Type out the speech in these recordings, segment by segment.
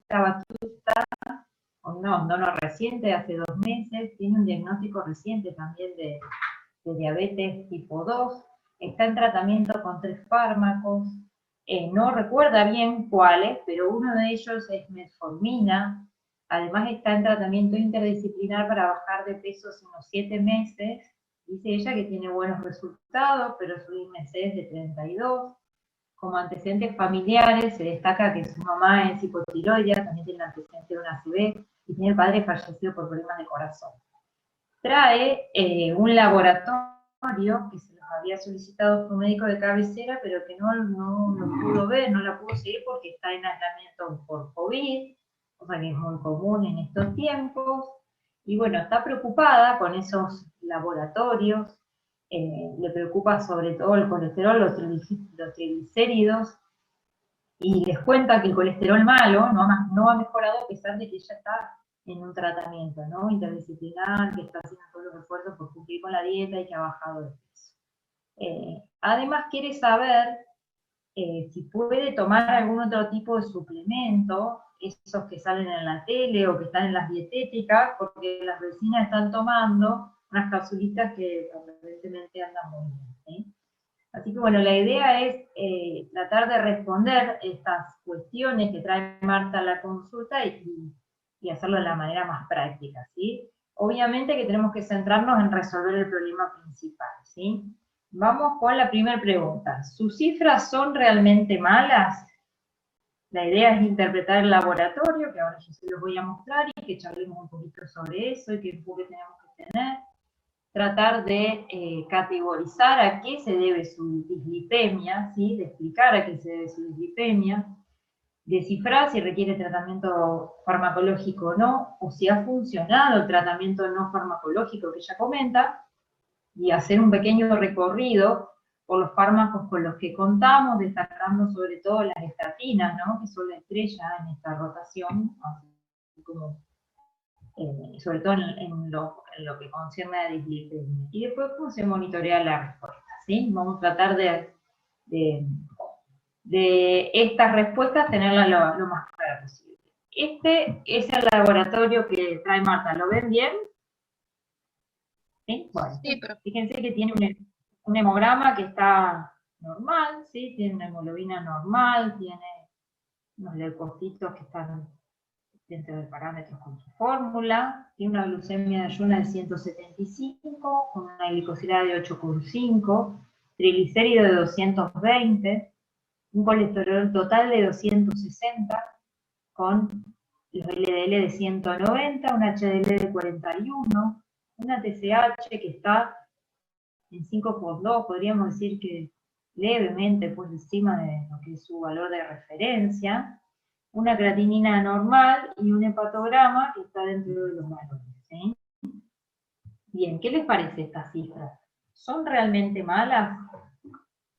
Batuta, no reciente, hace 2 meses, tiene un diagnóstico reciente también de diabetes tipo 2, está en tratamiento con 3 fármacos, no recuerda bien cuáles, pero uno de ellos es metformina, además está en tratamiento interdisciplinar para bajar de peso hace unos 7 meses, dice ella que tiene buenos resultados, pero su IMC es de 32, como antecedentes familiares se destaca que su mamá es hipotiroidea, también tiene antecedentes de una ACV, y tiene el padre fallecido por problemas de corazón. Trae un laboratorio que se los había solicitado su médico de cabecera, pero que no lo pudo ver, no la pudo seguir porque está en aislamiento por COVID, cosa que es muy común en estos tiempos, y bueno, está preocupada con esos laboratorios, le preocupa sobre todo el colesterol, los triglicéridos, y les cuenta que el colesterol malo no ha mejorado a pesar de que ella está en un tratamiento, ¿no? Interdisciplinar, que está haciendo todos los esfuerzos por cumplir con la dieta y que ha bajado de peso. Además quiere saber si puede tomar algún otro tipo de suplemento, esos que salen en la tele o que están en las dietéticas, porque las vecinas están tomando unas capsulitas que aparentemente andan muy bien, ¿sí? Así que bueno, la idea es tratar de responder estas cuestiones que trae Marta a la consulta y hacerlo de la manera más práctica, ¿sí? Obviamente que tenemos que centrarnos en resolver el problema principal, ¿sí? Vamos con la primera pregunta. ¿Sus cifras son realmente malas? La idea es interpretar el laboratorio, que ahora yo se los voy a mostrar, y que charlemos un poquito sobre eso y qué enfoque tenemos que tener. Tratar de categorizar a qué se debe su dislipemia, ¿sí? De explicar a qué se debe su dislipemia, descifrar si requiere tratamiento farmacológico o no, o si ha funcionado el tratamiento no farmacológico que ella comenta, y hacer un pequeño recorrido por los fármacos con los que contamos, destacando sobre todo las estatinas, ¿no? Que son la estrella en esta rotación, así como sobre todo en lo que concierne a dislipemia. Y después cómo se monitorea la respuesta, ¿sí? Vamos a tratar de estas respuestas tenerlas lo más clara posible. Este es el laboratorio que trae Marta, ¿lo ven bien? ¿Sí? Bueno, sí, fíjense que tiene un hemograma que está normal, ¿sí? Tiene una hemoglobina normal, tiene unos leucocitos que están dentro de parámetros con su fórmula, tiene una glucemia de ayuna de 175, con una glicosilada de 8,5, triglicérido de 220, un colesterol total de 260, con los LDL de 190, un HDL de 41, una TSH que está en 5,2, podríamos decir que levemente por encima de lo que es su valor de referencia, una creatinina normal y un hepatograma que está dentro de los valores, ¿sí? Bien, ¿qué les parece estas cifras? ¿Son realmente malas?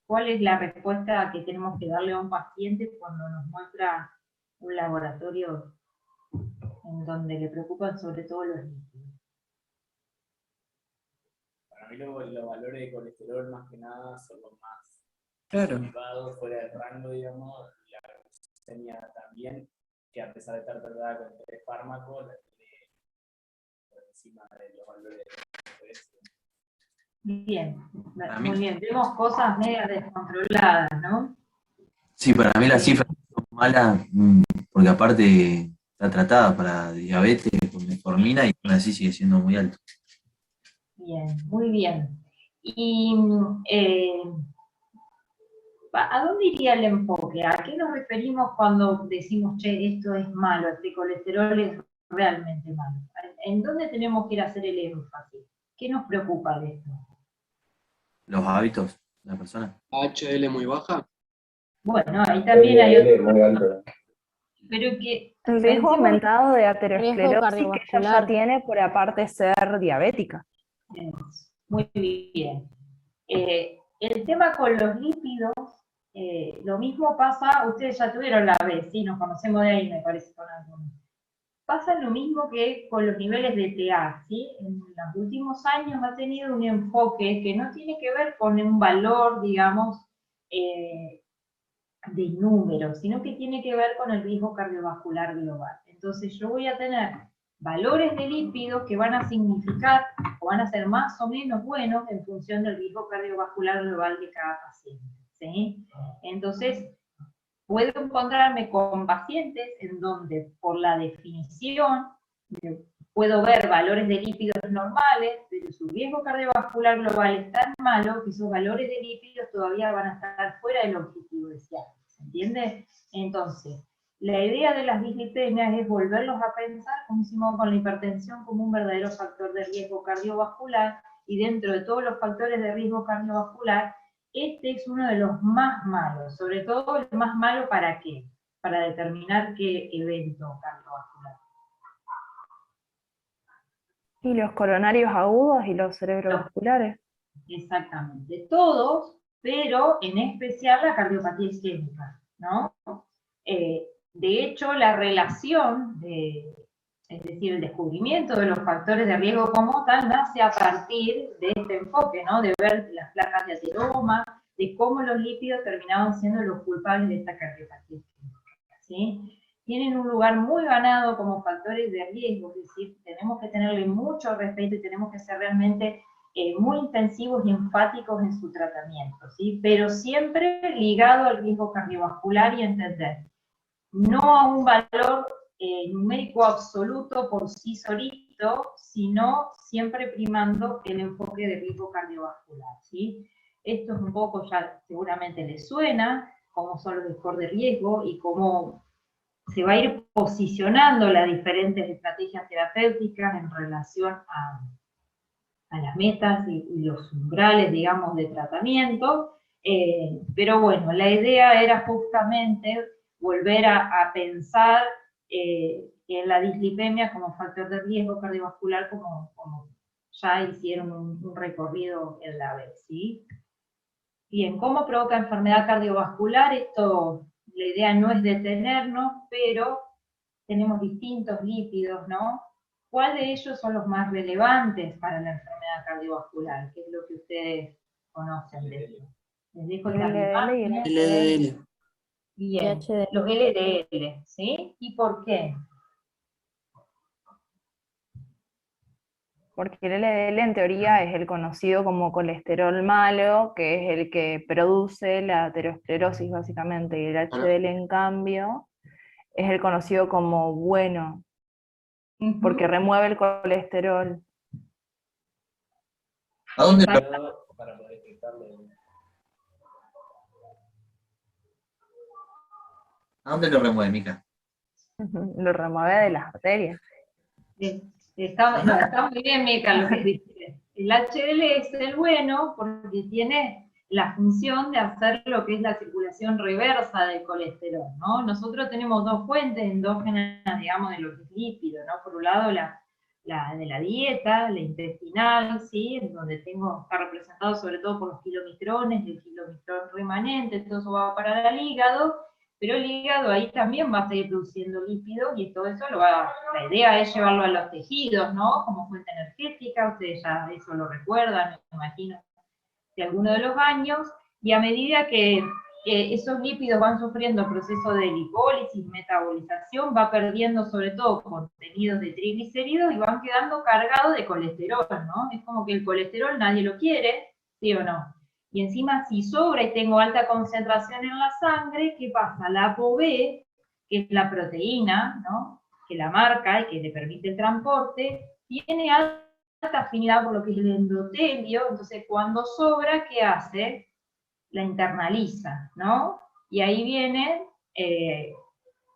¿Cuál es la respuesta que tenemos que darle a un paciente cuando nos muestra un laboratorio en donde le preocupan sobre todo los lípidos? Para mí los valores de colesterol más que nada son los más Claro. fuera de rango, digamos, y la glucemia también, que a pesar de estar tratada con 3 fármacos, la tiene por encima de los valores de referencia. Bien, muy bien. Vemos cosas medias descontroladas, ¿no? Sí, para mí las cifras son malas porque aparte está tratada para diabetes con metformina y aún así sigue siendo muy alto. Bien, muy bien. Y ¿a dónde iría el enfoque? ¿A qué nos referimos cuando decimos, che, esto es malo, este colesterol es realmente malo? ¿En dónde tenemos que ir a hacer el énfasis? ¿Qué nos preocupa de esto? Los hábitos de la persona. HDL muy baja. Bueno, ahí también hay otro. muy alto. Pero que El riesgo aumentado de aterosclerosis que ella ya cardiovascular. tiene por aparte ser diabética. muy bien. El tema con los lípidos, lo mismo pasa, ustedes ya tuvieron la vez, sí, nos conocemos de ahí, me parece, con algunos. Pasa lo mismo que con los niveles de TA, ¿sí? En los últimos años ha tenido un enfoque que no tiene que ver con un valor, digamos, de números, sino que tiene que ver con el riesgo cardiovascular global. Entonces yo voy a tener valores de lípidos que van a significar o van a ser más o menos buenos en función del riesgo cardiovascular global de cada paciente, ¿sí? Entonces, puedo encontrarme con pacientes en donde, por la definición, puedo ver valores de lípidos normales, pero su riesgo cardiovascular global es tan malo que esos valores de lípidos todavía van a estar fuera del objetivo deseado, ¿se entiende? Entonces, la idea de las dislipemias es volverlos a pensar, como hicimos con la hipertensión, como un verdadero factor de riesgo cardiovascular, y dentro de todos los factores de riesgo cardiovascular, este es uno de los más malos, sobre todo el más malo ¿para qué? Para determinar qué evento cardiovascular. Y los coronarios agudos y los cerebrovasculares. Exactamente, todos, pero en especial la cardiopatía isquémica, ¿no? De hecho, la relación, es decir, el descubrimiento de los factores de riesgo como tal, nace a partir de este enfoque, ¿no? De ver las placas de ateroma, de cómo los lípidos terminaban siendo los culpables de esta cardiopatía isquémica, ¿sí? Tienen un lugar muy ganado como factores de riesgo, es decir, tenemos que tenerle mucho respeto y tenemos que ser realmente muy intensivos y enfáticos en su tratamiento, ¿sí? Pero siempre ligado al riesgo cardiovascular y entender, no a un valor numérico absoluto por sí solito, sino siempre primando el enfoque de riesgo cardiovascular, ¿sí? Esto es un poco, ya seguramente les suena, cómo son los scores de riesgo y cómo se va a ir posicionando las diferentes estrategias terapéuticas en relación a las metas y los umbrales, digamos, de tratamiento, pero bueno, la idea era justamente volver a pensar en la dislipemia como factor de riesgo cardiovascular, como ya hicieron un recorrido en la vez, ¿sí? Bien, ¿cómo provoca enfermedad cardiovascular? Esto, la idea no es detenernos, pero tenemos distintos lípidos, ¿no? ¿Cuál de ellos son los más relevantes para la enfermedad cardiovascular? ¿Qué es lo que ustedes conocen de eso? Les dejo El LDL y el imágenes. LDL. Bien, HDL. los LDL, ¿sí? ¿Y por qué? Porque el LDL en teoría es el conocido como colesterol malo, que es el que produce la aterosclerosis básicamente, y el HDL en cambio es el conocido como bueno, porque remueve el colesterol. ¿A dónde Para poder detectarlo. lo remueve, Mica? Lo remueve de las arterias. Está muy bien, Mica, lo que dice. El HDL es el bueno porque tiene la función de hacer lo que es la circulación reversa del colesterol, ¿no? Nosotros tenemos dos fuentes endógenas, digamos, de lo que es lípido, ¿no? Por un lado, la de la dieta, la intestinal, ¿sí? En donde está representado sobre todo por los kilomistrones, el kilomistrón remanente, todo eso va a parar al hígado, pero el hígado ahí también va a seguir produciendo lípidos y todo eso la idea es llevarlo a los tejidos, ¿no? Como fuente energética, ustedes ya eso lo recuerdan, me imagino, de alguno de los años, y a medida que esos lípidos van sufriendo proceso de lipólisis, metabolización, va perdiendo sobre todo contenidos de triglicéridos y van quedando cargados de colesterol, ¿no? Es como que el colesterol nadie lo quiere, ¿sí o no? Y encima si sobra y tengo alta concentración en la sangre, ¿qué pasa? La ApoB, que es la proteína, ¿no? Que la marca y que le permite el transporte, tiene alta afinidad por lo que es el endotelio, entonces cuando sobra, ¿qué hace? La internaliza, ¿no? Y ahí viene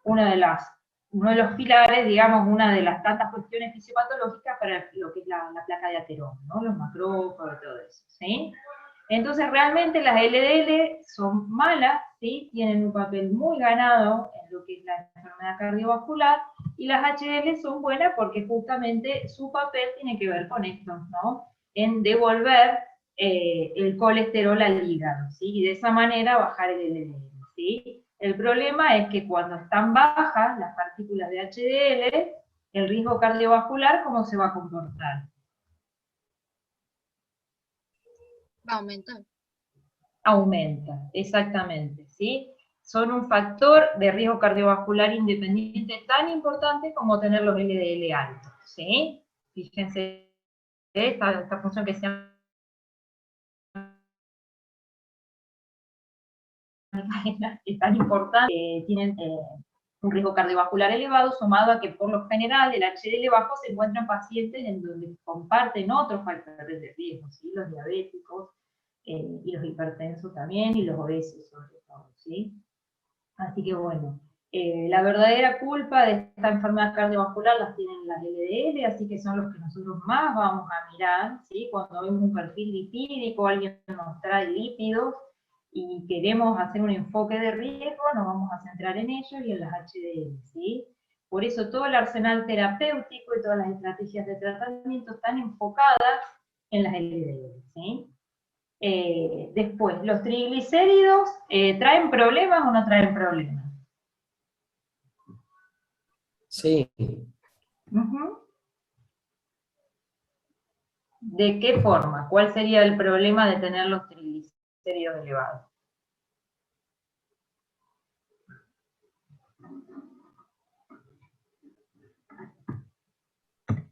uno de los pilares, digamos, una de las tantas cuestiones fisiopatológicas para lo que es la placa de ateroma, ¿no? Los macrófagos y todo eso, ¿sí? Entonces realmente las LDL son malas, ¿sí? Tienen un papel muy ganado en lo que es la enfermedad cardiovascular, y las HDL son buenas porque justamente su papel tiene que ver con esto, ¿no? En devolver el colesterol al hígado, ¿sí? Y de esa manera bajar el LDL, ¿sí? El problema es que cuando están bajas las partículas de HDL, el riesgo cardiovascular, ¿cómo se va a comportar? Va a aumentar. Aumenta, exactamente, ¿sí? son un factor de riesgo cardiovascular independiente tan importante como tener los LDL altos, ¿sí? Fíjense, esta función que se llama es tan importante, tienen un riesgo cardiovascular elevado, sumado a que por lo general el HDL bajo se encuentra en pacientes en donde comparten otros factores de riesgo, ¿sí? Los diabéticos, y los hipertensos también, y los obesos sobre todo, ¿sí? Así que bueno, la verdadera culpa de esta enfermedad cardiovascular las tienen las LDL, así que son los que nosotros más vamos a mirar, ¿sí? Cuando vemos un perfil lipídico, alguien nos trae lípidos, y queremos hacer un enfoque de riesgo, nos vamos a centrar en ellos y en las HDL, ¿sí? Por eso todo el arsenal terapéutico y todas las estrategias de tratamiento están enfocadas en las LDL, ¿sí? Después, ¿los triglicéridos traen problemas o no traen problemas? Sí, Uh-huh. ¿De qué forma? ¿Cuál sería el problema de tener los triglicéridos elevados?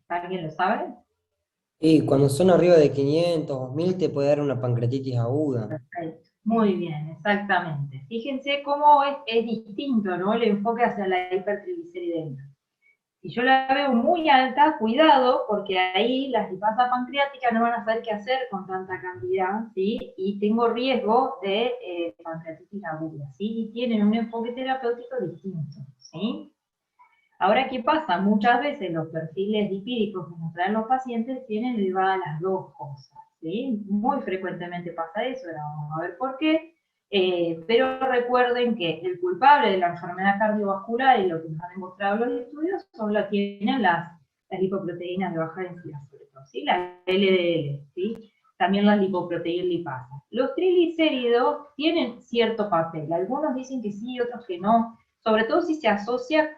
¿Alguien lo sabe? y cuando son arriba de 500 o 1000 te puede dar una pancreatitis aguda. Perfecto. Muy bien, exactamente. Fíjense cómo es distinto, ¿no? El enfoque hacia la hipertrigliceridemia. Si yo la veo muy alta, cuidado, porque ahí las lipasas pancreáticas no van a saber qué hacer con tanta cantidad, ¿sí? Y tengo riesgo de pancreatitis aguda, ¿sí? Y tienen un enfoque terapéutico distinto, ¿sí? Ahora, ¿qué pasa? Muchas veces los perfiles lipídicos que nos traen los pacientes tienen elevadas las dos cosas, ¿sí? Muy frecuentemente pasa eso, ahora vamos a ver por qué. Pero recuerden que el culpable de la enfermedad cardiovascular y lo que nos han demostrado los estudios tienen las lipoproteínas de baja densidad, sobre todo, ¿sí? Las LDL, ¿sí? También las lipoproteínas lipasas. Los triglicéridos tienen cierto papel, algunos dicen que sí, otros que no, sobre todo si se asocia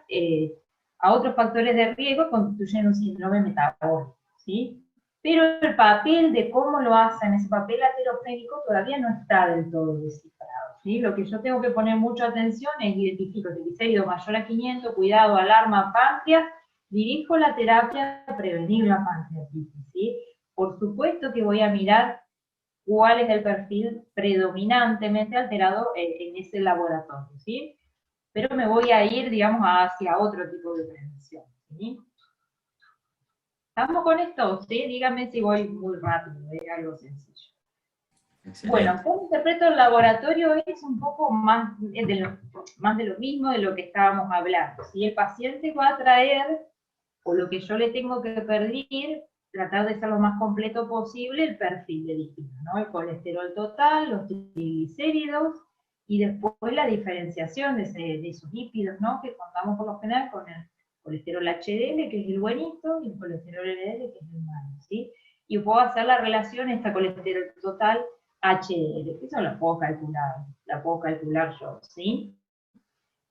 a otros factores de riesgo, constituyen un síndrome metabólico, ¿sí? Pero el papel de cómo lo hacen, ese papel aterogénico, todavía no está del todo descifrado, ¿sí? Lo que yo tengo que poner mucha atención es identifico triglicéridos mayor a 500, cuidado, alarma, páncreas, dirijo la terapia a prevenir la pancreatitis, ¿sí? Por supuesto que voy a mirar cuál es el perfil predominantemente alterado en ese laboratorio, ¿sí? Pero me voy a ir, digamos, hacia otro tipo de prevención, ¿sí? ¿Estamos con esto? ¿Sí? Díganme si voy muy rápido, es algo sencillo. Excelente. Bueno, ¿cómo interpreto el laboratorio? Es un poco más de lo mismo de lo que estábamos hablando. Si el paciente va a traer, o lo que yo le tengo que pedir, tratar de ser lo más completo posible el perfil de lípidos, ¿no? El colesterol total, los triglicéridos, y después la diferenciación de esos lípidos, ¿no? Que contamos por lo general con el colesterol HDL, que es el buenito, y el colesterol LDL, que es el malo, ¿sí? Y puedo hacer la relación esta colesterol total HDL, que eso la puedo calcular yo, ¿sí?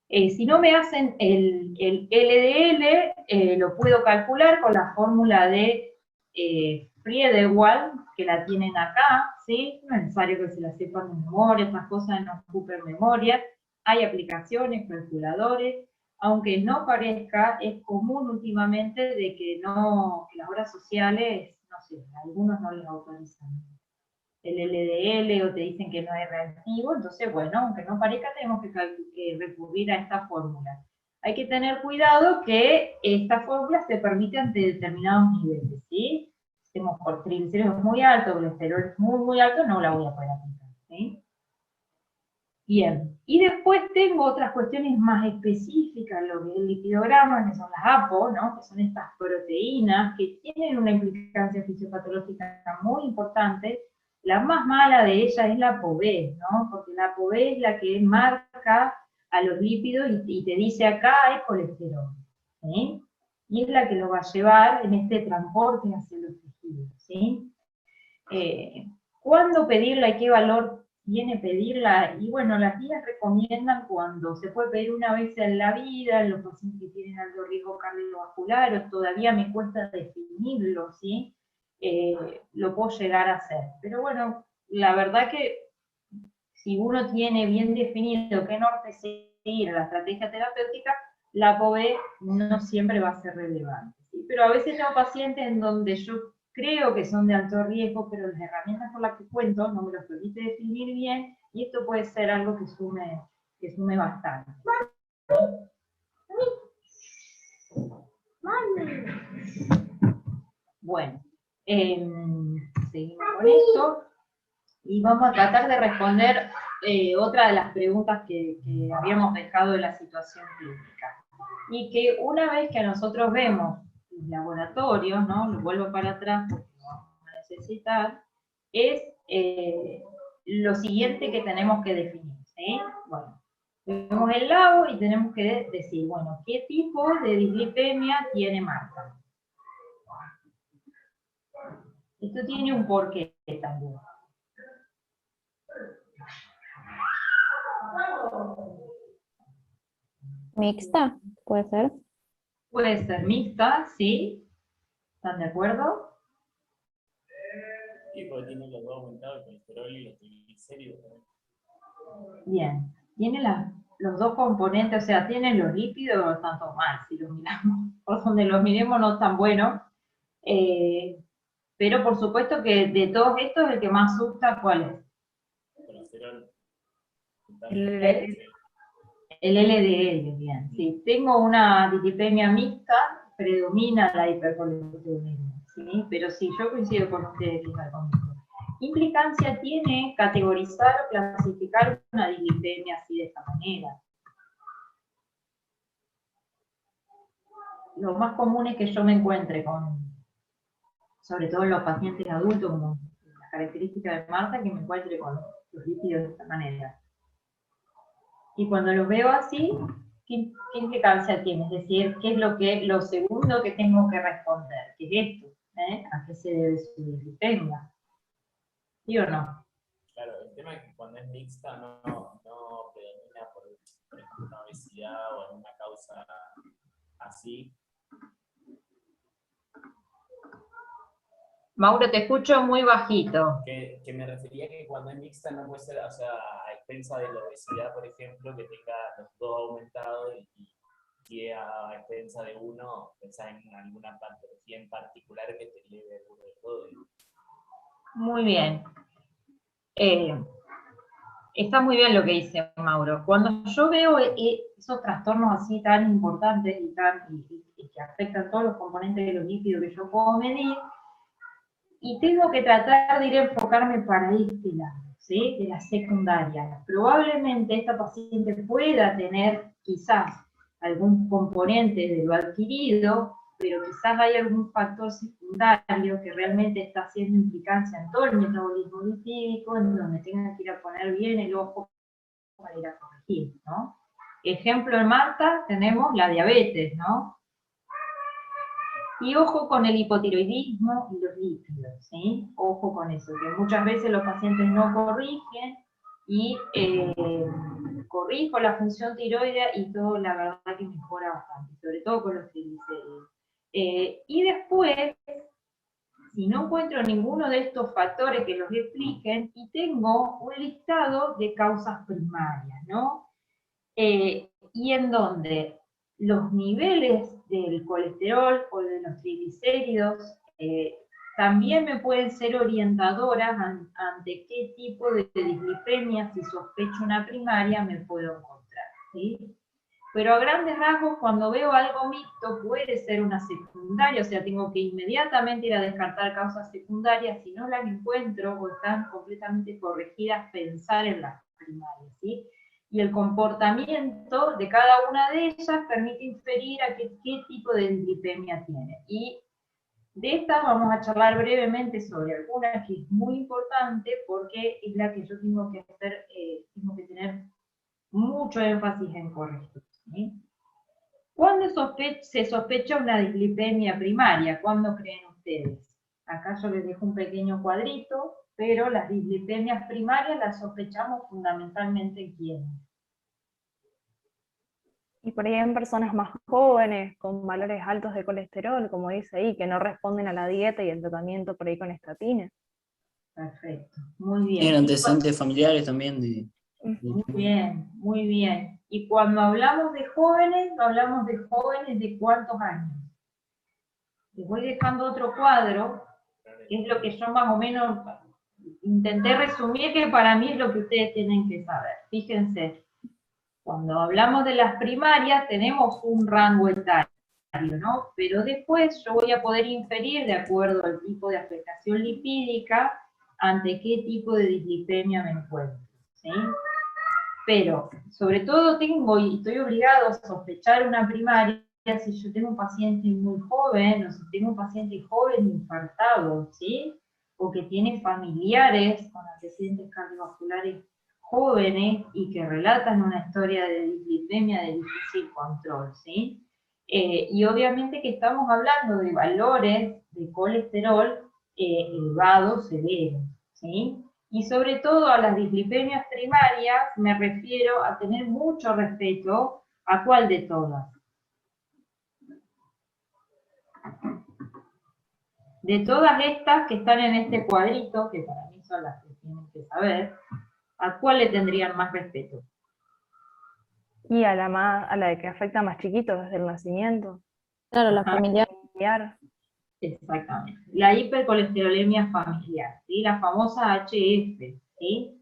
Si no me hacen el LDL, lo puedo calcular con la fórmula de Friedewald, que la tienen acá, ¿sí? No es necesario que se la sepan de memoria, estas cosas no ocupen memoria. Hay aplicaciones, calculadores, aunque no parezca, es común últimamente de que las obras sociales, no sé, a algunos no les autorizan el LDL o te dicen que no es reactivo, entonces bueno, aunque no parezca, tenemos que recurrir a esta fórmula. Hay que tener cuidado que esta fórmula se permite ante determinados niveles, ¿sí? Si tenemos triglicéridos muy altos, colesterol muy alto, no la voy a poder aplicar, ¿sí? Bien, y después tengo otras cuestiones más específicas, lo que es el lipidograma, que son las APO, ¿no? Que son estas proteínas que tienen una implicancia fisiopatológica muy importante. La más mala de ellas es la ApoB, ¿no? Porque la ApoB es la que marca a los lípidos y te dice acá hay colesterol, ¿sí? Y es la que lo va a llevar en este transporte hacia los tejidos, ¿sí? ¿Cuándo pedirla y qué valor tiene pedirla? Y bueno, las guías recomiendan cuando se puede pedir una vez en la vida, en los pacientes que tienen alto riesgo cardiovascular, o todavía me cuesta definirlo, ¿sí? Lo puedo llegar a hacer. Pero bueno, la verdad que si uno tiene bien definido qué norte seguir en la estrategia terapéutica, la ApoB no siempre va a ser relevante, ¿sí? Pero a veces tengo pacientes en donde yo creo que son de alto riesgo, pero las herramientas por las que cuento no me los permite definir bien, y esto puede ser algo que sume bastante. Bueno, seguimos con esto y vamos a tratar de responder otra de las preguntas que habíamos dejado de la situación clínica. Y que una vez que nosotros vemos el laboratorio, ¿no? Lo vuelvo para atrás porque lo vamos a necesitar, es lo siguiente que tenemos que definir, ¿sí? Bueno, vemos el labo y tenemos que decir, bueno, ¿qué tipo de dislipemia tiene Marta? Esto tiene un porqué también. Mixta, puede ser. Puede ser mixta, ¿sí? ¿Están de acuerdo? Sí, porque tiene los dos aumentados, el colesterol y los triglicéridos también. Bien. Tiene los dos componentes, o sea, tiene los lípidos no tanto mal, si los miramos, por donde los miremos no tan bueno. Pero por supuesto que de todos estos, el que más asusta, ¿cuál es? El colesterol. El LDL, bien. Si tengo una dislipemia mixta, predomina la hipercolesterolemia, ¿sí? Pero sí, yo coincido con ustedes, fíjate conmigo. ¿Implicancia tiene categorizar o clasificar una dislipemia así de esta manera? Lo más común es que yo me encuentre sobre todo en los pacientes adultos, como las características de Marta, que me encuentre con los lípidos de esta manera. Y cuando los veo así, ¿qué implicancia tiene? Es decir, ¿qué es lo segundo que tengo que responder? ¿Qué es esto? ¿A qué se debe su dislipemia? ¿Sí o no? Claro, el tema es que cuando es mixta no predomina por ejemplo, una obesidad o alguna causa así. Mauro, te escucho muy bajito. Que me refería que cuando es mixta no puede ser, o sea, a expensa de la obesidad, por ejemplo, que tenga los dos aumentados y a expensa de uno, pensar en alguna patología en particular que te lleve a uno de los dos. Muy bien. Está muy bien lo que dice Mauro. Cuando yo veo esos trastornos así tan importantes y que afectan todos los componentes de los lípidos que yo puedo medir, y tengo que tratar de ir a enfocarme para este lado, ¿sí? De la secundaria. Probablemente esta paciente pueda tener quizás algún componente de lo adquirido, pero quizás hay algún factor secundario que realmente está haciendo implicancia en todo el metabolismo lipídico, en donde tenga que ir a poner bien el ojo para ir a corregir, ¿no? Ejemplo en Marta tenemos la diabetes, ¿no? Y ojo con el hipotiroidismo y los lípidos, ¿sí? Ojo con eso, que muchas veces los pacientes no corrigen y corrijo la función tiroidea y todo la verdad que mejora bastante, sobre todo con los triglicéridos. Y después, si no encuentro ninguno de estos factores que los expliquen, y tengo un listado de causas primarias, ¿no? Y en donde los niveles del colesterol o de los triglicéridos también me pueden ser orientadoras ante qué tipo de dislipemia, si sospecho una primaria, me puedo encontrar, ¿sí? Pero a grandes rasgos, cuando veo algo mixto, puede ser una secundaria, o sea, tengo que inmediatamente ir a descartar causas secundarias, si no las encuentro o están completamente corregidas, pensar en las primarias, ¿sí? Y el comportamiento de cada una de ellas permite inferir a qué tipo de dislipemia tiene. Y de esta vamos a charlar brevemente sobre alguna que es muy importante porque es la que yo tengo que hacer, tengo que tener mucho énfasis en corregir, ¿sí? ¿Cuándo se sospecha una dislipemia primaria? ¿Cuándo creen ustedes? Acá yo les dejo un pequeño cuadrito, pero las dislipemias primarias las sospechamos fundamentalmente en quiénes. Y por ahí en personas más jóvenes, con valores altos de colesterol, como dice ahí, que no responden a la dieta y el tratamiento por ahí con estatina. Perfecto, muy bien. Tienen antecedentes familiares también de... Muy bien, muy bien. Y cuando hablamos de jóvenes de cuántos años. Les voy dejando otro cuadro, que es lo que yo más o menos intenté resumir, que para mí es lo que ustedes tienen que saber. Fíjense, cuando hablamos de las primarias tenemos un rango etario, ¿no? Pero después yo voy a poder inferir, de acuerdo al tipo de afectación lipídica, ante qué tipo de dislipemia me encuentro, ¿sí? Pero, sobre todo tengo, y estoy obligado a sospechar una primaria, si yo tengo un paciente muy joven, o si tengo un paciente joven infartado, ¿sí? O que tiene familiares con antecedentes cardiovasculares jóvenes y que relatan una historia de dislipemia de difícil control, ¿sí? Y obviamente que estamos hablando de valores de colesterol elevados, severos, ¿sí? Y sobre todo a las dislipemias primarias me refiero a tener mucho respeto a cuál de todas. De todas estas que están en este cuadrito, que para mí son las que tienen que saber, ¿a cuál le tendrían más respeto? Y a la que afecta más chiquitos desde el nacimiento. Claro, la Ajá. familiar. Familiar. Exactamente. La hipercolesterolemia familiar, ¿sí? La famosa HF, ¿sí?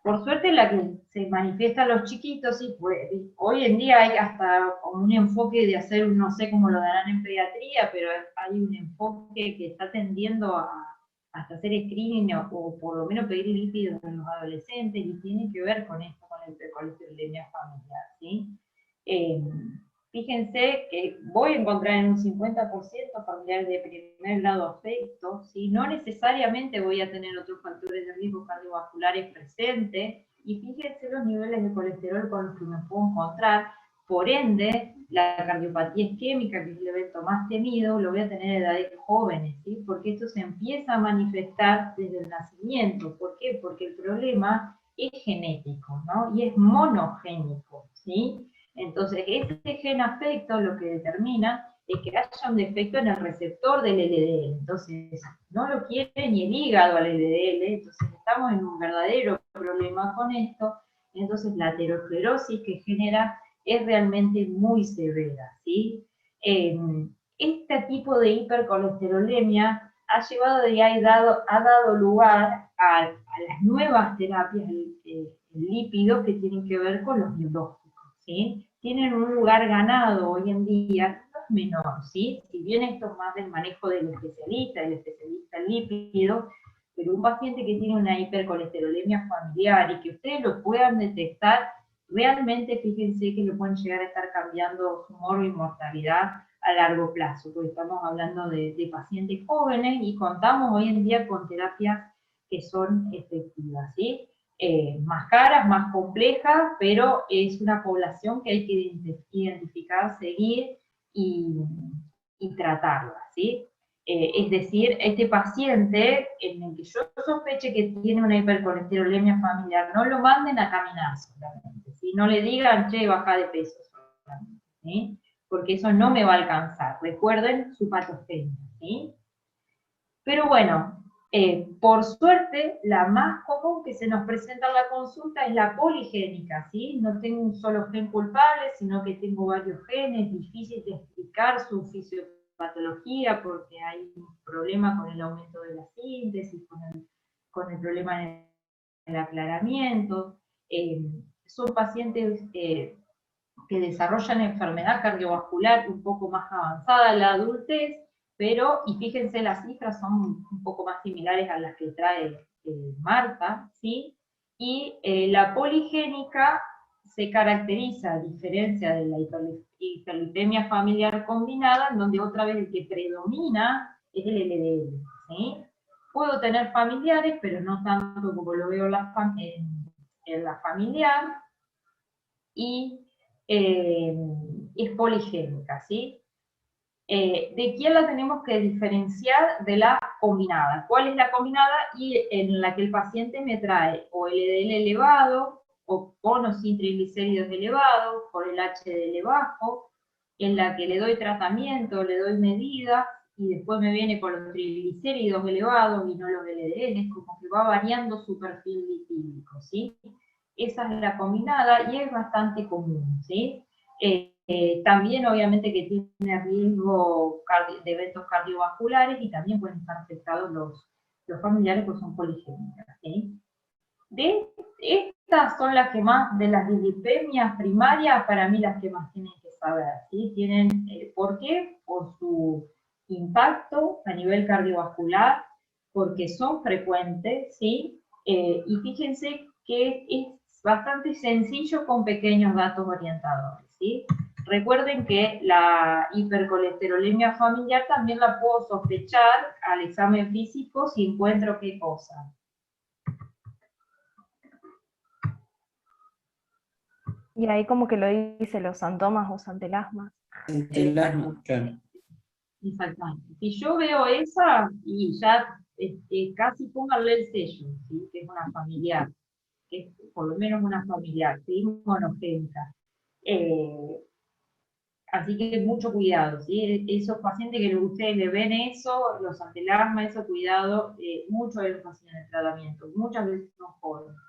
Por suerte la que se manifiesta en los chiquitos, sí, pues, hoy en día hay hasta un enfoque de hacer, no sé cómo lo darán en pediatría, pero hay un enfoque que está tendiendo hasta hacer screening o por lo menos pedir lípidos en los adolescentes y tiene que ver con esto, con la hipercolesterolemia familiar, ¿sí? Fíjense que voy a encontrar en un 50% familiares de primer grado afecto, ¿sí? No necesariamente voy a tener otros factores de riesgo cardiovasculares presentes, y fíjense los niveles de colesterol con los que me puedo encontrar. Por ende, la cardiopatía isquémica, que es el evento más temido, lo voy a tener en edades jóvenes, ¿sí? Porque esto se empieza a manifestar desde el nacimiento. ¿Por qué? Porque el problema es genético, ¿no? Y es monogénico, ¿sí? Entonces, este gen afecto lo que determina es que haya un defecto en el receptor del LDL. Entonces, no lo quiere ni el hígado al LDL, entonces estamos en un verdadero problema con esto. Entonces, la aterosclerosis que genera es realmente muy severa, ¿sí? Este tipo de hipercolesterolemia ha llevado y ha dado lugar a las nuevas terapias lípidos que tienen que ver con los biológicos, ¿sí? Tienen un lugar ganado hoy en día, no es menor, ¿sí? Si bien esto es más del manejo del especialista en lípido, pero un paciente que tiene una hipercolesterolemia familiar y que ustedes lo puedan detectar, realmente fíjense que le pueden llegar a estar cambiando su morbo y mortalidad a largo plazo, porque estamos hablando de pacientes jóvenes y contamos hoy en día con terapias que son efectivas, ¿sí? Más caras, más complejas, pero es una población que hay que identificar, seguir y tratarla, ¿sí? Es decir, este paciente en el que yo sospeche que tiene una hipercolesterolemia familiar, no lo manden a caminar solamente, ¿sí? No le digan, che, baja de peso solamente, ¿sí? Porque eso no me va a alcanzar. Recuerden su patogenia, ¿sí? Pero bueno, por suerte, la más común que se nos presenta en la consulta es la poligénica, ¿sí? No tengo un solo gen culpable, sino que tengo varios genes, difícil de explicar su fisiopatología porque hay un problema con el aumento de la síntesis, con el problema en el aclaramiento. Son pacientes que desarrollan enfermedad cardiovascular un poco más avanzada en la adultez, pero, y fíjense, las cifras son un poco más similares a las que trae Marta, ¿sí? Y la poligénica se caracteriza, a diferencia de la hiperlipemia familiar combinada, en donde otra vez el que predomina es el LDL, ¿sí? Puedo tener familiares, pero no tanto como lo veo en la familiar, y es poligénica, ¿sí? ¿De quién la tenemos que diferenciar? De la combinada. ¿Cuál es la combinada? Y en la que el paciente me trae o LDL elevado, o con o sin triglicéridos elevados, por el HDL bajo, en la que le doy tratamiento, le doy medidas, y después me viene con los triglicéridos elevados y no los LDL, como que va variando su perfil lipídico, ¿sí? Esa es la combinada y es bastante común, ¿sí? También obviamente que tiene riesgo de eventos cardiovasculares y también pueden estar afectados los familiares que son poligénicas, ¿sí? Estas son las que más, de las dislipemias primarias, para mí las que más tienen que saber, ¿sí? Tienen, ¿por qué? Por su impacto a nivel cardiovascular, porque son frecuentes, ¿sí? Y fíjense que es bastante sencillo con pequeños datos orientadores, ¿sí? Recuerden que la hipercolesterolemia familiar también la puedo sospechar al examen físico si encuentro qué cosa. Y ahí como que lo dice los santomas o santelasmas. Entelasma, claro. Exactamente. Si yo veo esa, y ya casi póngale el sello, ¿sí? Que es una familiar, que es por lo menos una familiar, ¿sí? Monogénica. Así que mucho cuidado, ¿sí? Esos pacientes que ustedes le ven eso, los antelasmas, eso cuidado, mucho énfasis en el tratamiento, muchas veces son jóvenes.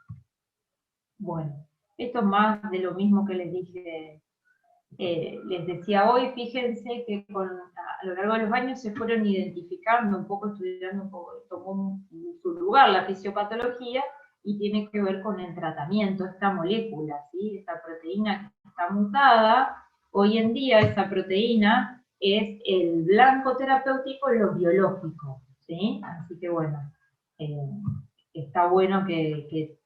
Bueno, esto es más de lo mismo que les dije. Les decía hoy, fíjense que a lo largo de los años se fueron identificando, un poco estudiando, un poco, tomó su lugar la fisiopatología y tiene que ver con el tratamiento, esta molécula, ¿sí? Esta proteína que está mutada, hoy en día esa proteína es el blanco terapéutico en los biológicos, ¿sí? Así que bueno, está bueno que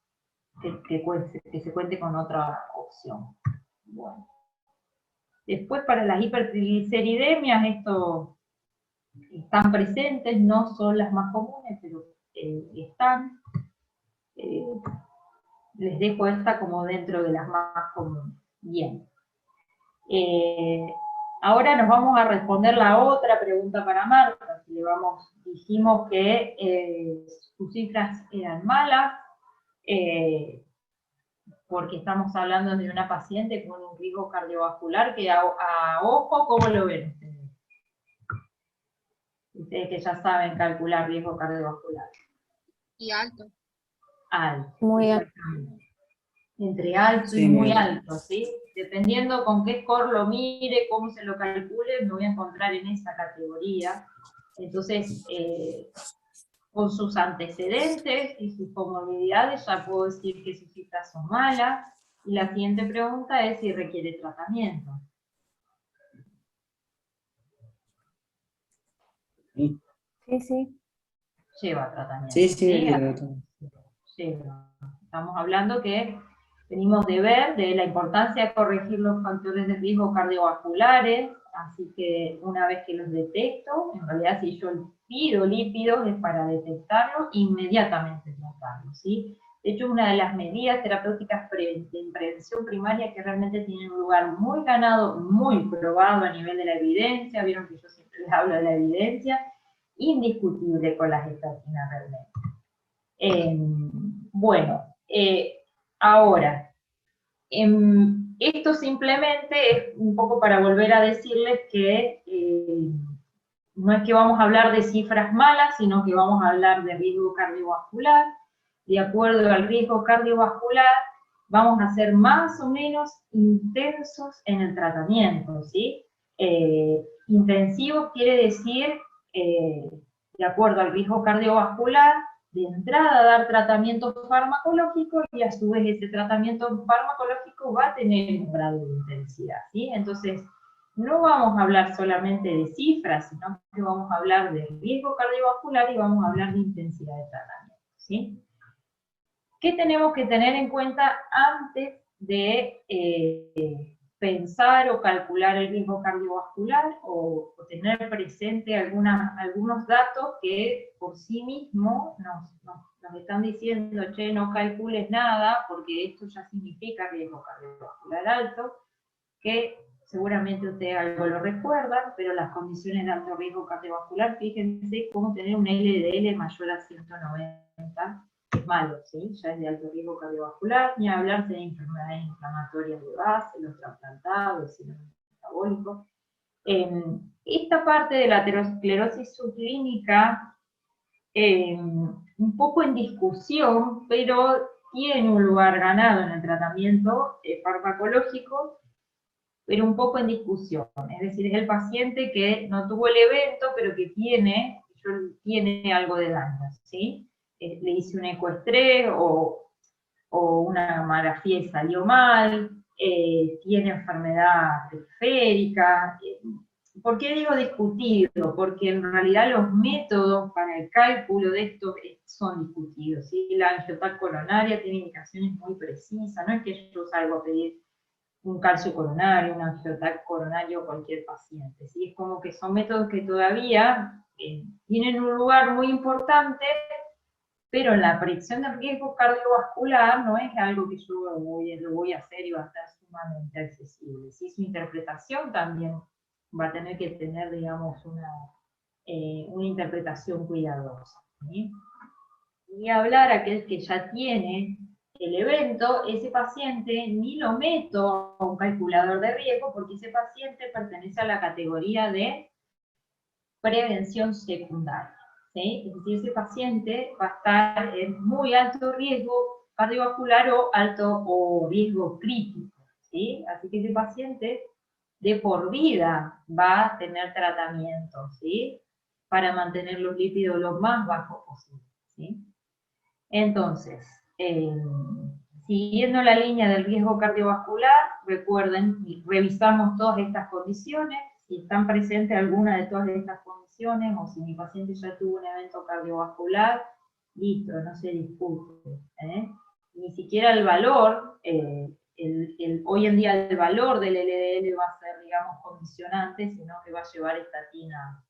se cuente con otra opción. Bueno. Después para las hipertrigliceridemias, esto están presentes, no son las más comunes, pero están. Les dejo esta como dentro de las más comunes. Bien. Ahora nos vamos a responder la otra pregunta para Marta. Dijimos que sus cifras eran malas, porque estamos hablando de una paciente con un riesgo cardiovascular que a ojo, ¿cómo lo ven ustedes? Ustedes que ya saben calcular riesgo cardiovascular. Y alto. Alto. Muy alto. Entre alto Sí, y muy muy alto, ¿sí? Dependiendo con qué score lo mire, cómo se lo calcule, me voy a encontrar en esa categoría. Entonces, con sus antecedentes y sus comorbilidades, ya puedo decir que sus cifras son malas. Y la siguiente pregunta es si requiere tratamiento. Sí, Sí, sí. Lleva tratamiento. sí, sí, ¿Sí? lleva. Estamos hablando que venimos de ver de la importancia de corregir los factores de riesgo cardiovasculares, así que una vez que los detecto, en realidad si yo pido lípidos es para detectarlos e inmediatamente tratarlos, ¿sí? De hecho, una de las medidas terapéuticas en prevención primaria que realmente tienen un lugar muy ganado, muy probado a nivel de la evidencia, vieron que yo siempre les hablo de la evidencia, indiscutible con las estatinas realmente. Bueno, ahora, esto simplemente es un poco para volver a decirles que no es que vamos a hablar de cifras malas, sino que vamos a hablar de riesgo cardiovascular. De acuerdo al riesgo cardiovascular, vamos a ser más o menos intensos en el tratamiento, ¿sí? Intensivo quiere decir, de acuerdo al riesgo cardiovascular, de entrada dar tratamiento farmacológico y a su vez ese tratamiento farmacológico va a tener un grado de intensidad, ¿sí? Entonces, no vamos a hablar solamente de cifras, sino que vamos a hablar de riesgo cardiovascular y vamos a hablar de intensidad de tratamiento, ¿sí? ¿Qué tenemos que tener en cuenta antes de pensar o calcular el riesgo cardiovascular o tener presente algunos datos que por sí mismos nos están diciendo, che, no calcules nada, porque esto ya significa riesgo cardiovascular alto, que seguramente ustedes algo lo recuerdan, pero las condiciones de alto riesgo cardiovascular, fíjense cómo tener un LDL mayor a 190 es malo, ¿sí? Ya es de alto riesgo cardiovascular, ni hablarse de enfermedades inflamatorias de base, los trasplantados, el síndrome metabólico. Esta parte de la aterosclerosis subclínica, un poco en discusión, pero tiene un lugar ganado en el tratamiento farmacológico, pero un poco en discusión. Es decir, es el paciente que no tuvo el evento, pero que tiene algo de daño, ¿sí? Le hice un ecoestrés o una mamografía y salió mal, tiene enfermedad periférica. ¿Por qué digo discutido? Porque en realidad los métodos para el cálculo de esto son discutidos, ¿sí? La angiotac coronaria tiene indicaciones muy precisas, no es que yo salgo a pedir un calcio coronario, un angiotac coronario a cualquier paciente, ¿sí? Es como que son métodos que todavía tienen un lugar muy importante, pero en la predicción de riesgo cardiovascular no es algo que yo lo voy a hacer y va a estar sumamente accesible, ¿sí? Su interpretación también va a tener que tener, digamos, una interpretación cuidadosa, ¿sí? Y hablar aquel que ya tiene el evento, ese paciente ni lo meto a un calculador de riesgo porque ese paciente pertenece a la categoría de prevención secundaria, ¿sí? Es decir, ese paciente va a estar en muy alto riesgo cardiovascular o alto o riesgo crítico, ¿sí? Así que ese paciente de por vida va a tener tratamiento, ¿sí? Para mantener los lípidos lo más bajos posible, ¿sí? Entonces, siguiendo la línea del riesgo cardiovascular, recuerden, revisamos todas estas condiciones, si están presentes alguna de todas estas condiciones, o si mi paciente ya tuvo un evento cardiovascular, listo, no se discute, ¿eh? Ni siquiera el valor, hoy en día el valor del LDL va a ser, digamos, condicionante, sino que va a llevar estatina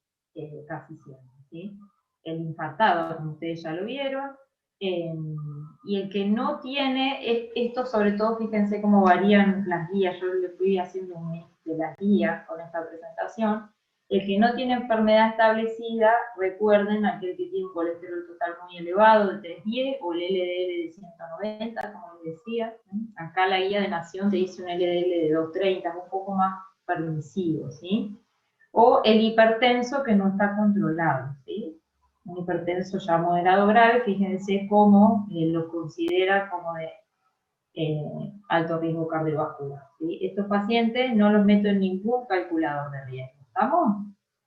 casi siempre, ¿sí? El infartado, como ustedes ya lo vieron, y el que no tiene, esto sobre todo, fíjense cómo varían las guías, yo le fui haciendo un mix de las guías con esta presentación. El que no tiene enfermedad establecida, recuerden, aquel que tiene un colesterol total muy elevado de 310 o el LDL de 190, como les decía. Acá la guía de Nación te dice un LDL de 230, un poco más permisivo, ¿sí? O el hipertenso que no está controlado, ¿sí? Un hipertenso ya moderado grave, fíjense cómo lo considera como de alto riesgo cardiovascular, ¿sí? Estos pacientes no los meto en ningún calculador de riesgo, ¿estamos?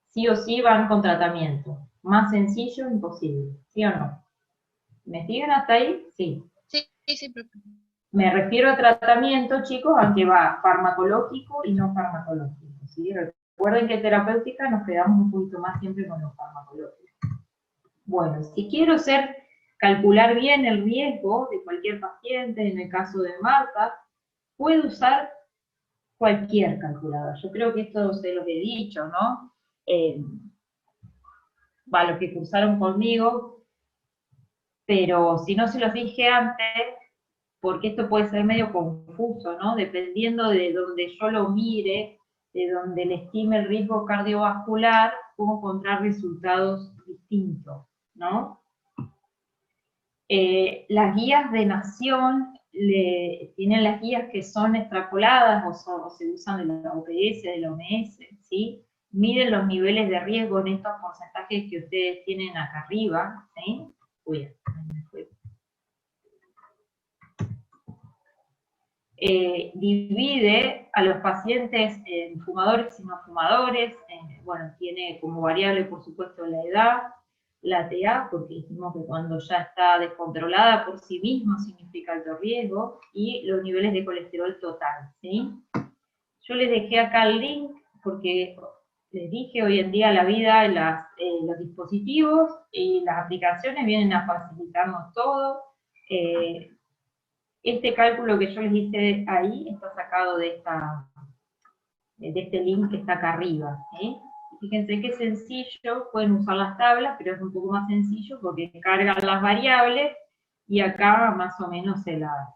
Sí o sí van con tratamiento. Más sencillo, imposible, ¿sí o no? ¿Me siguen hasta ahí? Sí. Sí, profe. Me refiero a tratamiento, chicos, aunque va farmacológico y no farmacológico, ¿sí? Recuerden que terapéutica nos quedamos un poquito más siempre con lo farmacológico. Bueno, si quiero calcular bien el riesgo de cualquier paciente, en el caso de Marta, puedo usar cualquier calculador. Yo creo que esto se los he dicho, ¿no? Los que cursaron conmigo, pero si no se los dije antes, porque esto puede ser medio confuso, ¿no? Dependiendo de donde yo lo mire, de donde le estime el riesgo cardiovascular, puedo encontrar resultados distintos, ¿no? Las guías de Nación tienen las guías que son extrapoladas o se usan de la OPS, de la OMS, ¿sí? Miden los niveles de riesgo en estos porcentajes que ustedes tienen acá arriba, ¿sí? Divide a los pacientes en fumadores y no fumadores, bueno, tiene como variable, por supuesto, la edad, la TA, porque dijimos que cuando ya está descontrolada por sí misma significa alto riesgo, y los niveles de colesterol total, ¿sí? Yo les dejé acá el link, porque les dije, hoy en día la vida, los dispositivos y las aplicaciones vienen a facilitarnos todo. Este cálculo que yo les hice ahí está sacado de este link que está acá arriba, ¿sí? Fíjense qué sencillo, pueden usar las tablas, pero es un poco más sencillo porque cargan las variables y acá más o menos se las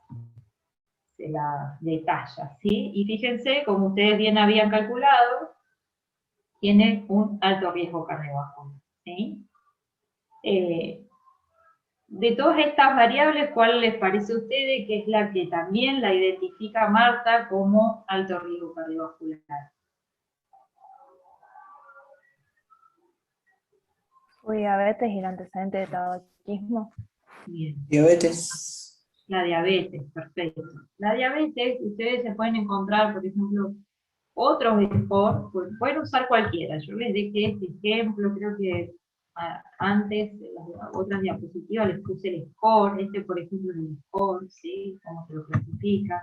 detalla, ¿sí? Y fíjense, como ustedes bien habían calculado, tiene un alto riesgo cardiovascular, ¿sí? De todas estas variables, ¿cuál les parece a ustedes que es la que también la identifica Marta como alto riesgo cardiovascular? tipo de diabetes y el antecedente de tabaquismo. Bien. Diabetes. La diabetes, perfecto. La diabetes, ustedes se pueden encontrar, por ejemplo, otros scores, pues, pueden usar cualquiera. Yo les dejé este ejemplo, creo que antes, en las otras diapositivas, les puse el score, este por ejemplo es el score, ¿sí? Cómo se lo clasifica.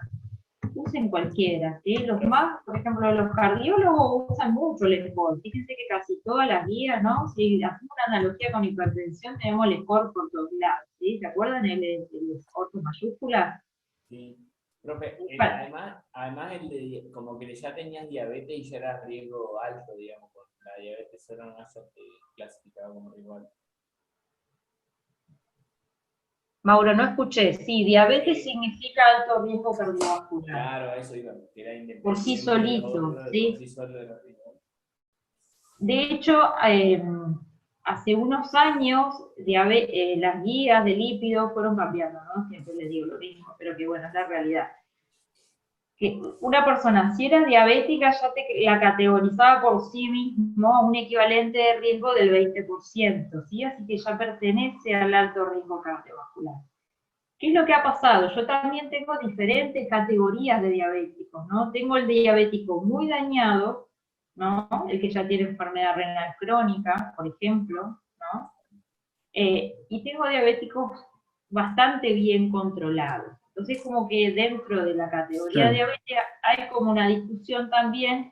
Usen cualquiera, ¿sí? Los más, por ejemplo, los cardiólogos usan mucho el score. Fíjense que casi todas las guías, ¿no? Si hacemos una analogía con hipertensión, tenemos el score por todos lados, ¿sí? ¿Se acuerdan el score con mayúsculas? Sí. Profe, Vale. además como que ya tenías diabetes y ya era riesgo alto, digamos, con la diabetes cero no se te clasificaba como riesgo alto. Mauro, no escuché. Sí, diabetes significa alto riesgo cardiovascular. Claro, eso iba, que era independiente Por sí de solito, otro, ¿sí? por sí solo era riesgo. De hecho, hace unos años las guías de lípidos fueron cambiando, ¿no? Siempre les digo lo mismo, pero que bueno, es la realidad. Que una persona, si era diabética, ya la categorizaba por sí mismo a un equivalente de riesgo del 20%, ¿sí? Así que ya pertenece al alto riesgo cardiovascular. ¿Qué es lo que ha pasado? Yo también tengo diferentes categorías de diabéticos, ¿no? Tengo el diabético muy dañado, ¿no? El que ya tiene enfermedad renal crónica, por ejemplo, ¿no? Y tengo diabéticos bastante bien controlados. Entonces, como que dentro de la categoría de diabetes hay como una discusión también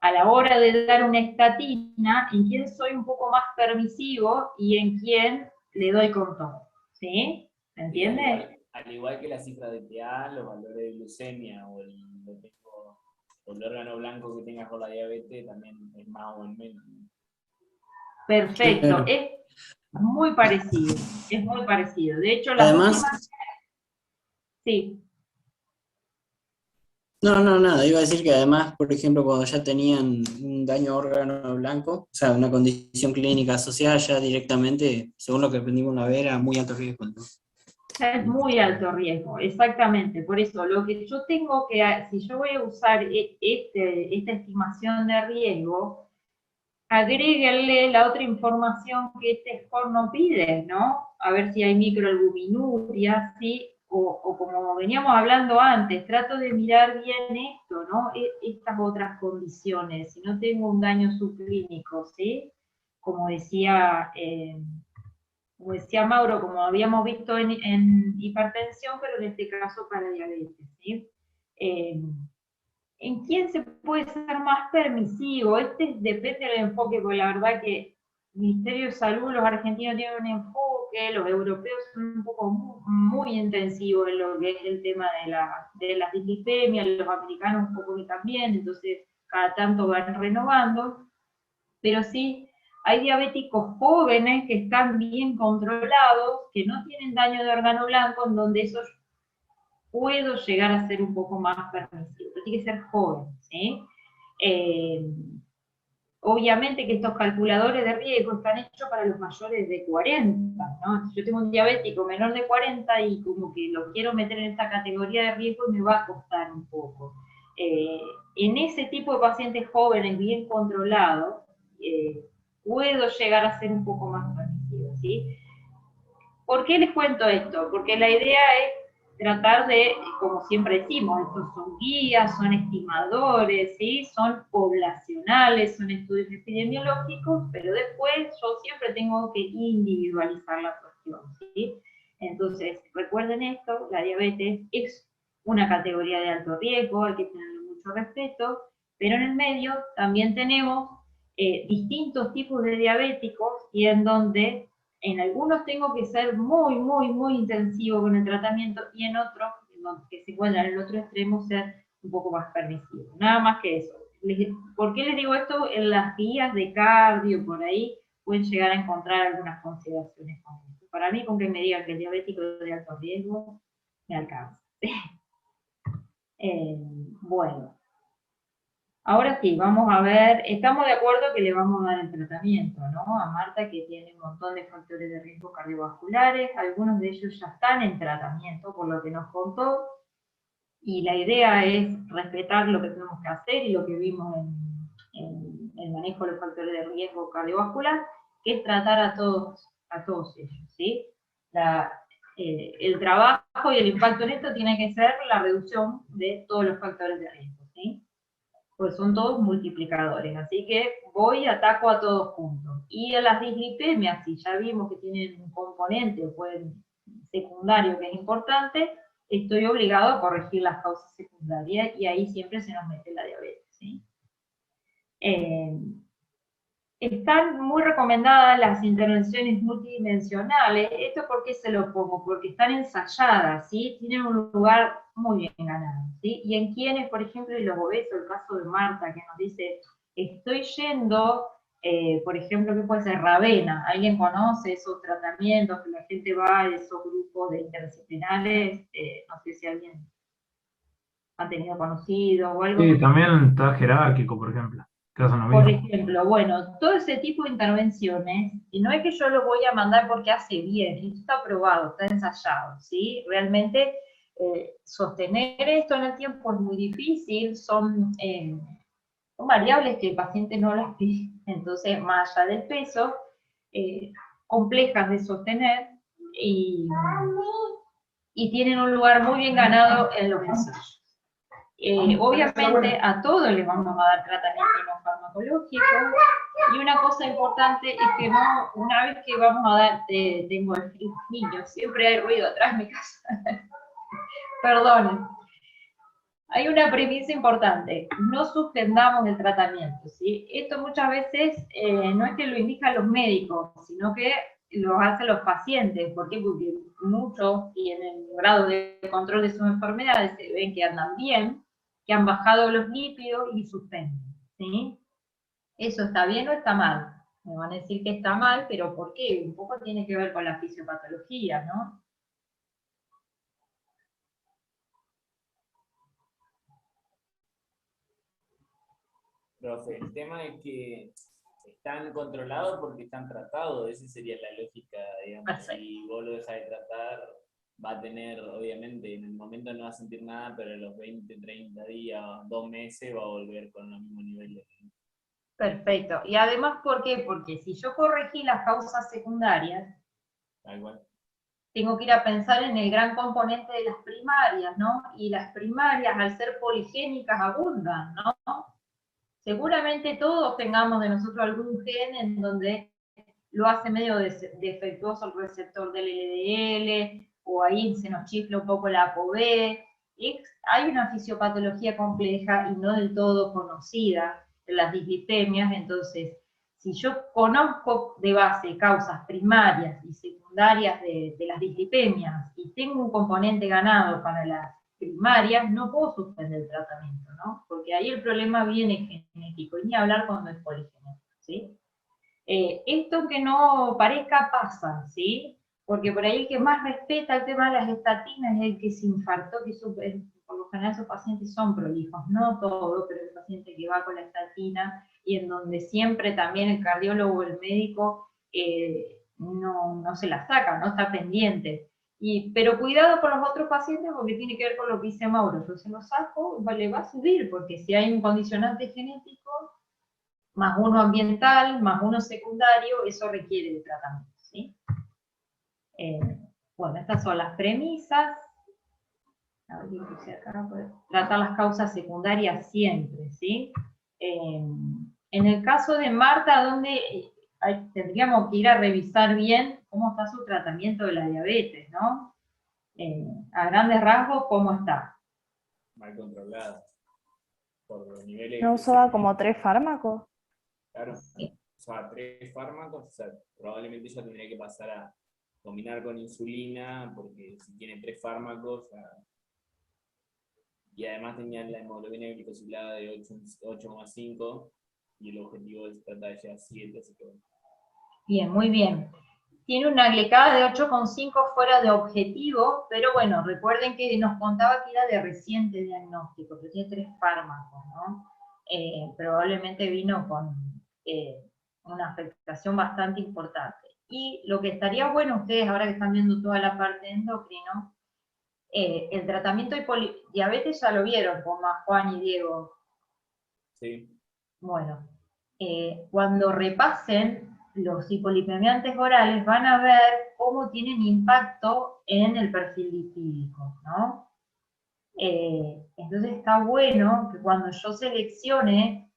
a la hora de dar una estatina, en quién soy un poco más permisivo y en quién le doy con todo, ¿sí? ¿Se entiende? Al igual que la cifra de TA, los valores de glucemia o el órgano blanco que tengas por la diabetes también es más o menos. Perfecto, Claro. es muy parecido, es muy parecido. De hecho, las Además, últimas, sí, no, nada, iba a decir que además, por ejemplo, cuando ya tenían un daño a órgano blanco, o sea, una condición clínica asociada, ya directamente, según lo que aprendimos una vez, era muy alto riesgo, ¿no? es muy alto riesgo, exactamente. Por eso, lo que yo tengo que, si yo voy a usar esta estimación de riesgo, agréguenle la otra información que este score no pide, ¿no? A ver si hay microalbuminuria, ¿sí? O como veníamos hablando antes, trato de mirar bien esto, ¿no? Estas otras condiciones, si no tengo un daño subclínico, ¿sí? Como decía Mauro, como habíamos visto en hipertensión, pero en este caso para diabetes, ¿sí? ¿En quién se puede ser más permisivo? Depende del enfoque, porque la verdad que el Ministerio de Salud, los argentinos tienen un enfoque, los europeos son un poco muy intensivos en lo que es el tema de las dislipemias, los americanos un poco que también, entonces cada tanto van renovando, pero sí hay diabéticos jóvenes que están bien controlados, que no tienen daño de órgano blanco, en donde eso puedo llegar a ser un poco más permisivo, pero tiene que ser joven, ¿sí? Obviamente que estos calculadores de riesgo están hechos para los mayores de 40, ¿no? Si yo tengo un diabético menor de 40 y como que lo quiero meter en esta categoría de riesgo, me va a costar un poco. En ese tipo de pacientes jóvenes bien controlados, puedo llegar a ser un poco más permisivo, ¿sí? ¿Por qué les cuento esto? Porque la idea es tratar de, como siempre decimos, estos son guías, son estimadores, ¿sí? Son poblacionales, son estudios epidemiológicos, pero después yo siempre tengo que individualizar la cuestión, ¿sí? Entonces, recuerden esto, la diabetes es una categoría de alto riesgo, hay que tenerle mucho respeto, pero en el medio también tenemos distintos tipos de diabéticos y en donde en algunos tengo que ser muy intensivo con el tratamiento y en otros, que se encuentran en el otro extremo, ser un poco más permisivo. Nada más que eso. ¿Por qué les digo esto? En las guías de cardio, por ahí, pueden llegar a encontrar algunas consideraciones con esto. Para mí, con que me digan que el diabético es de alto riesgo, me alcanza. Bueno. Ahora sí, vamos a ver, estamos de acuerdo que le vamos a dar el tratamiento, ¿no? A Marta, que tiene un montón de factores de riesgo cardiovasculares, algunos de ellos ya están en tratamiento, por lo que nos contó, y la idea es respetar lo que tenemos que hacer y lo que vimos en el manejo de los factores de riesgo cardiovascular, que es tratar a todos ellos, ¿sí? El trabajo y el impacto en esto tiene que ser la reducción de todos los factores de riesgo, ¿sí? Pues son todos multiplicadores, así que voy y ataco a todos juntos. Y a las dislipemias, si ya vimos que tienen un componente secundario que es importante, estoy obligado a corregir las causas secundarias y ahí siempre se nos mete la diabetes, ¿sí? Están muy recomendadas las intervenciones multidimensionales. ¿Esto por qué se lo pongo? Porque están ensayadas, ¿sí? Tienen un lugar muy bien ganado, ¿sí? Y en quienes, por ejemplo, y los obesos, el caso de Marta, que nos dice, estoy yendo, por ejemplo, ¿qué puede ser? Ravena. ¿Alguien conoce esos tratamientos que la gente va a esos grupos de interdisciplinares? No sé si alguien ha tenido conocido o algo. Sí, también está jerárquico, por ejemplo. Que hacen lo Por mismo. ejemplo, bueno, todo ese tipo de intervenciones, y no es que yo lo voy a mandar porque hace bien, esto está probado, está ensayado, ¿sí? Realmente sostener esto en el tiempo es muy difícil, son variables que el paciente no las pide, entonces más allá del peso, complejas de sostener y tienen un lugar muy bien ganado en los ensayos. Obviamente a todos les vamos a dar tratamiento no farmacológico, y una cosa importante es que no, una vez que vamos a dar, tengo el niño, siempre hay ruido atrás de mi casa, perdonen. Hay una premisa importante, no suspendamos el tratamiento, ¿sí? Esto muchas veces no es que lo indican los médicos, sino que lo hacen los pacientes. ¿Por qué? Porque muchos tienen grado de control de sus enfermedades, se ven que andan bien, que han bajado los lípidos y suspenden, ¿sí? ¿Eso está bien o está mal? Me van a decir que está mal, pero ¿por qué? Un poco tiene que ver con la fisiopatología, ¿no? Profe, el tema es que están controlados porque están tratados, esa sería la lógica, digamos. Perfecto. Si vos lo dejas de tratar, va a tener, obviamente, en el momento no va a sentir nada, pero en los 20, 30 días, 2 meses va a volver con el mismo nivel de... Perfecto. Y además, ¿por qué? Porque si yo corregí las causas secundarias, Tal cual. tengo que ir a pensar en el gran componente de las primarias, ¿no? Y las primarias, al ser poligénicas, abundan, ¿no? Seguramente todos tengamos de nosotros algún gen en donde lo hace medio defectuoso el receptor del LDL, o ahí se nos chifla un poco la ApoB. Hay una fisiopatología compleja y no del todo conocida de las dislipemias, entonces, si yo conozco de base causas primarias y secundarias de las dislipemias y tengo un componente ganado para las primarias, no puedo suspender el tratamiento, ¿no? Porque ahí el problema viene genético, y ni hablar cuando es poligénico, ¿sí? Esto que no parezca pasa, ¿sí? Porque por ahí el que más respeta el tema de las estatinas es el que se infartó, que por lo general esos pacientes son prolijos, no todo, pero el paciente que va con la estatina, y en donde siempre también el cardiólogo o el médico no se la saca, no está pendiente. Pero cuidado con los otros pacientes porque tiene que ver con lo que dice Mauro, yo se lo saco, le va a subir, porque si hay un condicionante genético, más uno ambiental, más uno secundario, eso requiere de tratamiento, ¿sí? Bueno, estas son las premisas. A ver, puse acá, tratar las causas secundarias siempre, ¿sí? En el caso de Marta, donde tendríamos que ir a revisar bien cómo está su tratamiento de la diabetes, ¿no? A grandes rasgos, ¿cómo está? Mal controlada. Por los niveles... ¿No usaba como 3 fármacos? Claro, o sea, 3 fármacos, o sea, probablemente ella tendría que pasar a combinar con insulina, porque si tiene 3 fármacos, o sea, y además tenían la hemoglobina glicosilada de 8,5, y el objetivo es tratar de llegar a 7, así que bueno. Bien, muy bien. Tiene una glicada de 8,5 fuera de objetivo, pero bueno, recuerden que nos contaba que era de reciente diagnóstico, pero tiene 3 fármacos, ¿no? Probablemente vino con una afectación bastante importante. Y lo que estaría bueno, ustedes ahora que están viendo toda la parte de endocrino, el tratamiento de diabetes ya lo vieron con Juan y Diego. Sí. Bueno, cuando repasen los hipolipemiantes orales van a ver cómo tienen impacto en el perfil lipídico, ¿no? Entonces está bueno que cuando yo seleccione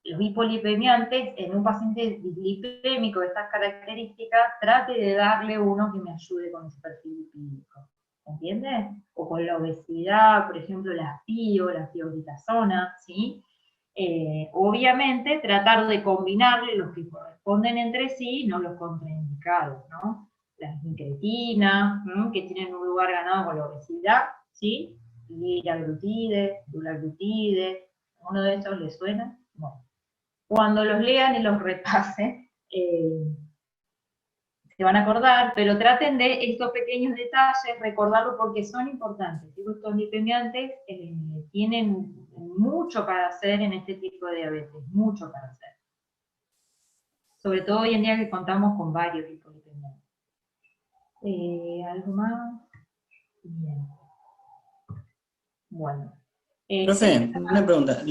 los hipolipemiantes en un paciente dislipémico de estas características, trate de darle uno que me ayude con ese perfil lipídico, ¿entiendes? O con la obesidad, por ejemplo, la pioglitazona, ¿sí? Obviamente tratar de combinarle los que corresponden entre sí, no los contraindicados, ¿no? Las incretinas, que tienen un lugar ganado con la obesidad, ¿sí? Liraglutide, dulaglutide, ¿uno de estos les suena? No. Cuando los lean y los repasen, se van a acordar, pero traten de estos pequeños detalles, recordarlos porque son importantes. Estos lipemiantes tienen mucho para hacer en este tipo de diabetes, mucho para hacer. Sobre todo hoy en día que contamos con varios hipolipemiantes. ¿Algo más? Bien. Bueno. Profe, una pregunta.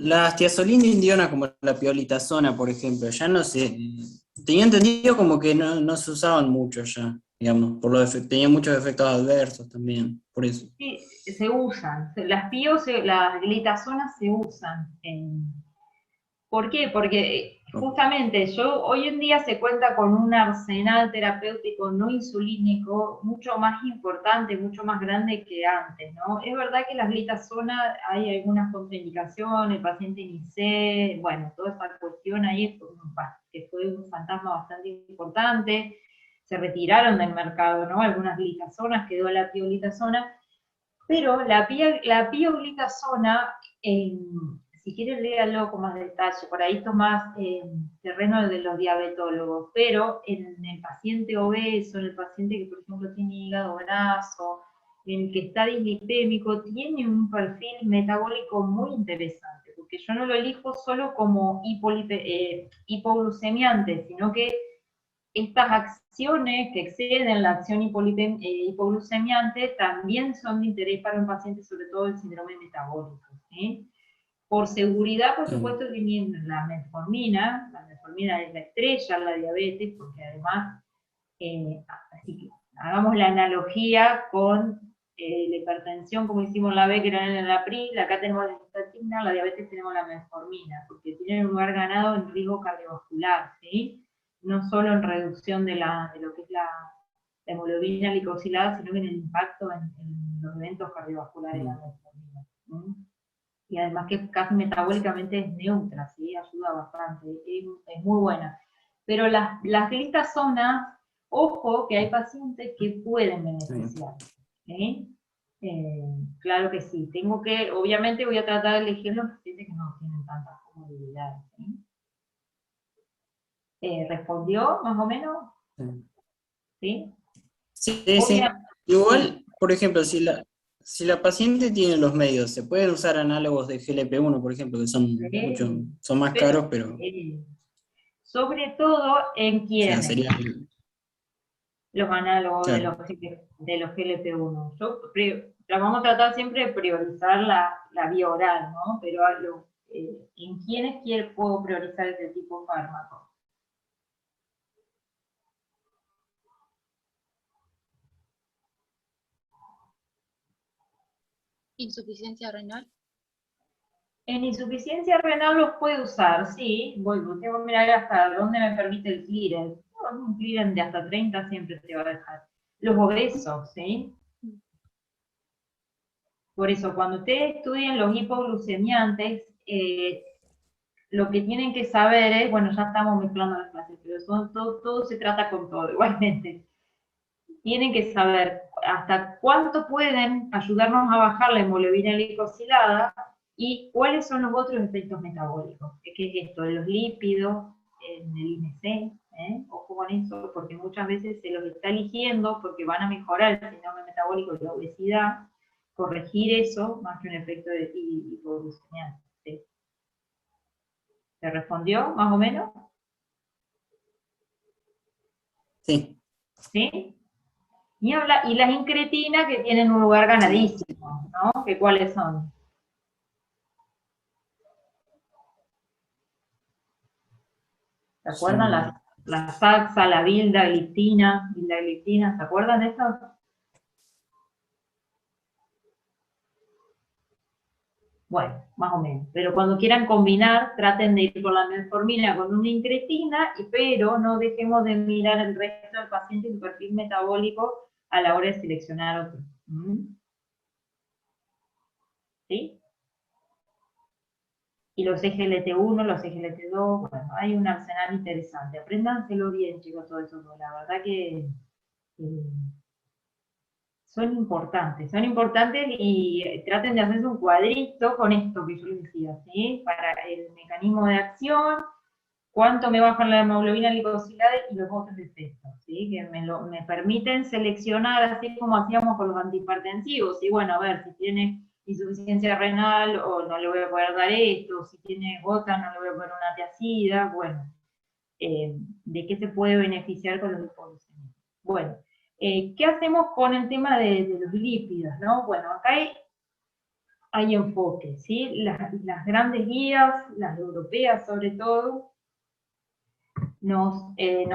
Las tiazolina-indiona, como la piolitazona, por ejemplo, ya no sé. Tenía entendido como que no se usaban mucho ya, digamos, tenían muchos efectos adversos también, por eso. Sí, se usan. Las glitazonas se usan. ¿Por qué? Porque justamente hoy en día se cuenta con un arsenal terapéutico no insulínico mucho más importante, mucho más grande que antes, ¿no? Es verdad que las glitazonas hay algunas contraindicaciones, el paciente NIC, bueno, toda esta cuestión ahí que fue un fantasma bastante importante, se retiraron del mercado, ¿no? Algunas glitazonas, quedó la pioglitazona, pero la pioglitazona, si quieren léanlo con más detalle, por ahí esto es más terreno de los diabetólogos, pero en el paciente obeso, en el paciente que por ejemplo tiene hígado graso, en el que está dislipémico, tiene un perfil metabólico muy interesante, porque yo no lo elijo solo como hipoglucemiante, sino que estas acciones que exceden la acción hipoglucemiante también son de interés para un paciente, sobre todo el síndrome metabólico, ¿sí? Por seguridad, por supuesto, teniendo la metformina es la estrella, la diabetes, porque además, así que hagamos la analogía con la hipertensión, como hicimos la B, que era en la PRI, acá tenemos la estatina, la diabetes tenemos la metformina, porque tienen un lugar ganado en riesgo cardiovascular, ¿sí? No solo en reducción de lo que es la hemoglobina glicosilada, sino en el impacto en los eventos cardiovasculares de la metformina. Y además que casi metabólicamente es neutra, ¿sí? Ayuda bastante, es muy buena. Pero las glitazonas, ojo que hay pacientes que pueden beneficiar, ¿sí? Claro que sí, obviamente voy a tratar de elegir los pacientes que no tienen tantas comorbilidades, ¿sí? ¿Respondió más o menos? ¿Sí? Sí, sí. Igual, por ejemplo, si la paciente tiene los medios, se pueden usar análogos de GLP-1, por ejemplo, que son más caros, pero sobre todo en quienes sería los análogos claro. de los GLP-1. Vamos a tratar siempre de priorizar la vía oral, ¿no? Pero en quienes puedo priorizar este tipo de fármaco. ¿Insuficiencia renal? En insuficiencia renal los puede usar, sí. Tengo que mirar hasta dónde me permite el clearance. Un clearance de hasta 30 siempre te va a dejar. Los obesos, ¿sí? Por eso, cuando ustedes estudien los hipoglucemiantes, lo que tienen que saber es, bueno, ya estamos mezclando las clases, pero todo se trata con todo, igualmente. Tienen que saber hasta cuánto pueden ayudarnos a bajar la hemoglobina glicosilada y cuáles son los otros efectos metabólicos. ¿Qué es esto? Los lípidos, en el INC, ojo con eso, porque muchas veces se los está eligiendo porque van a mejorar el síndrome metabólico de la obesidad, corregir eso más que un efecto de hipoglucemia. ¿Sí? ¿Se respondió más o menos? Sí. ¿Sí? Y las incretinas que tienen un lugar ganadísimo, ¿no? ¿Cuáles son? ¿Se acuerdan? Sí. La saxa, la vildagliptina, ¿se acuerdan de eso? Bueno, más o menos. Pero cuando quieran combinar, traten de ir con la metformina con una incretina, pero no dejemos de mirar el resto del paciente y su perfil metabólico a la hora de seleccionar otro. ¿Sí? Y los SGLT1, los SGLT2, bueno, hay un arsenal interesante. Apréndanselo bien, chicos, todo eso. La verdad que son importantes y traten de hacerse un cuadrito con esto que yo les decía, ¿sí? Para el mecanismo de acción, cuánto me bajan la hemoglobina glicosilada y los otros efectos, ¿sí? Que me permiten seleccionar, así como hacíamos con los antihipertensivos, y bueno, a ver, si tiene insuficiencia renal, o no le voy a poder dar esto, o si tiene gota, no le voy a poner una tiacida, bueno, de qué se puede beneficiar con los hipoglucemias. Bueno, ¿qué hacemos con el tema de los lípidos, no? Bueno, acá hay enfoques, ¿sí? Las grandes guías, las europeas sobre todo, nos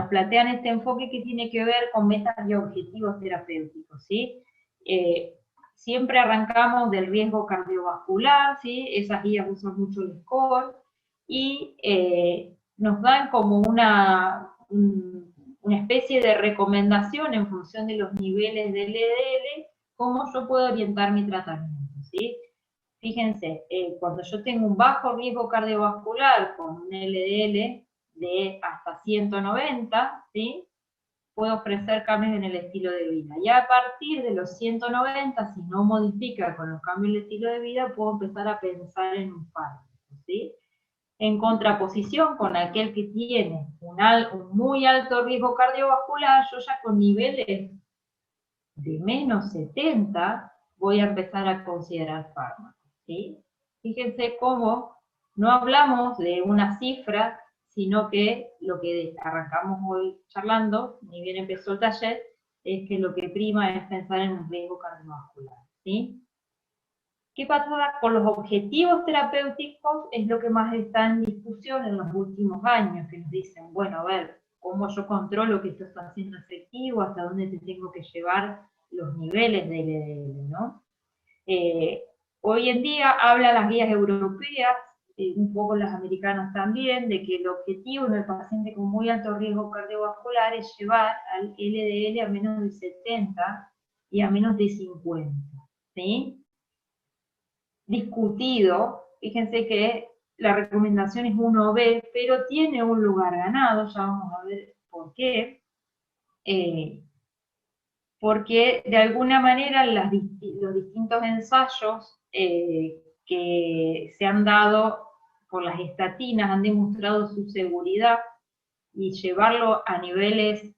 plantean este enfoque que tiene que ver con metas y objetivos terapéuticos, ¿sí? Siempre arrancamos del riesgo cardiovascular, ¿sí? Esas guías usan mucho el score, y nos dan como una especie de recomendación en función de los niveles del LDL, cómo yo puedo orientar mi tratamiento, ¿sí? Fíjense, cuando yo tengo un bajo riesgo cardiovascular con un LDL de hasta 190, ¿sí? Puedo ofrecer cambios en el estilo de vida. Y a partir de los 190, si no modifica con los cambios en el estilo de vida, puedo empezar a pensar en un fármaco, ¿sí? En contraposición con aquel que tiene un muy alto riesgo cardiovascular, yo ya con niveles de menos 70 voy a empezar a considerar fármacos, ¿sí? Fíjense cómo no hablamos de una cifra, sino que lo que arrancamos hoy charlando, ni bien empezó el taller, es que lo que prima es pensar en un riesgo cardiovascular, ¿sí? ¿Qué pasa con los objetivos terapéuticos? Es lo que más está en discusión en los últimos años, que nos dicen, bueno, a ver, ¿cómo yo controlo que esto está siendo efectivo? ¿Hasta dónde te tengo que llevar los niveles de LDL, ¿no? Hoy en día hablan las guías europeas, un poco las americanas también, de que el objetivo en el paciente con muy alto riesgo cardiovascular es llevar al LDL a menos de 70 y a menos de 50, ¿sí? Discutido, fíjense que la recomendación es 1B, pero tiene un lugar ganado, ya vamos a ver por qué. Porque de alguna manera los distintos ensayos que se han dado por las estatinas han demostrado su seguridad, y llevarlo a niveles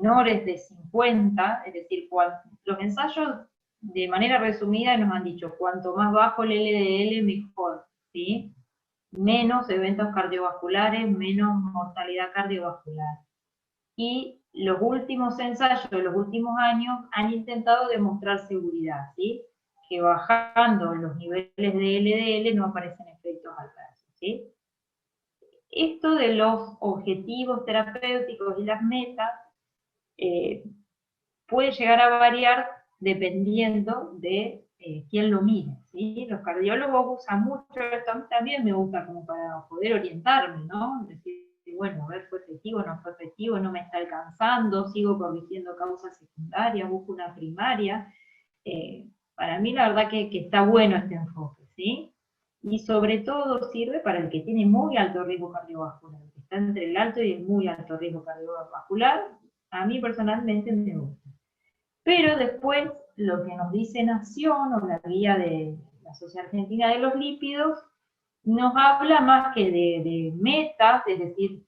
menores de 50, es decir, los ensayos de manera resumida nos han dicho, cuanto más bajo el LDL mejor, ¿sí? Menos eventos cardiovasculares, menos mortalidad cardiovascular. Y los últimos ensayos de los últimos años han intentado demostrar seguridad, ¿sí? Que bajando los niveles de LDL no aparecen efectos adversos, ¿sí? Esto de los objetivos terapéuticos y las metas puede llegar a variar dependiendo de quién lo mire, ¿sí? Los cardiólogos usan mucho esto, a mí también me gusta como para poder orientarme, ¿no? Decir, bueno, a ver, fue efectivo, no fue efectivo, no me está alcanzando, sigo corrigiendo causas secundarias, busco una primaria. Para mí la verdad que está bueno este enfoque, ¿sí? Y sobre todo sirve para el que tiene muy alto riesgo cardiovascular, que está entre el alto y el muy alto riesgo cardiovascular. A mí personalmente me gusta. Pero después, lo que nos dice Nación, o la guía de la Sociedad Argentina de los Lípidos, nos habla más que de metas, es decir,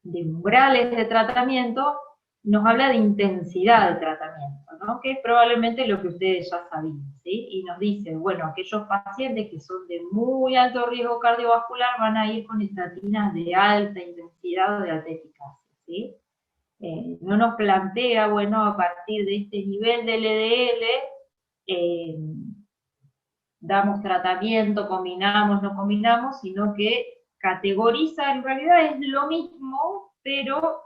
de umbrales de tratamiento, nos habla de intensidad de tratamiento, ¿no? Que es probablemente lo que ustedes ya sabían, ¿sí? Y nos dice, bueno, aquellos pacientes que son de muy alto riesgo cardiovascular van a ir con estatinas de alta intensidad o de alta eficacia, ¿sí? No nos plantea, bueno, a partir de este nivel de LDL, damos tratamiento, combinamos, no combinamos, sino que categoriza, en realidad es lo mismo, pero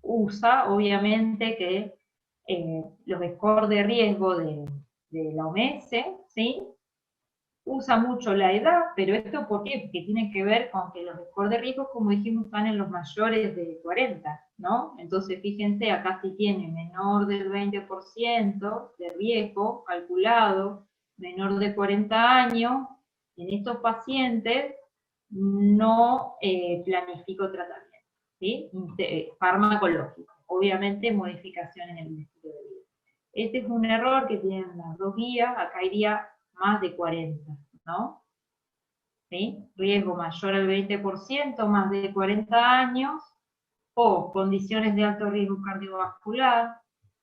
usa, obviamente, que los scores de riesgo de la OMS, ¿sí? Usa mucho la edad, pero ¿esto por qué? Porque tiene que ver con que los scores de riesgo, como dijimos, están en los mayores de 40, ¿no? Entonces, fíjense, acá sí tiene menor del 20% de riesgo calculado, menor de 40 años, en estos pacientes no planifico tratamiento, ¿sí? Farmacológico, obviamente modificaciones en el estilo de vida. Este es un error que tienen las dos guías, acá iría más de 40, ¿no? ¿Sí? Riesgo mayor al 20%, más de 40 años, o condiciones de alto riesgo cardiovascular,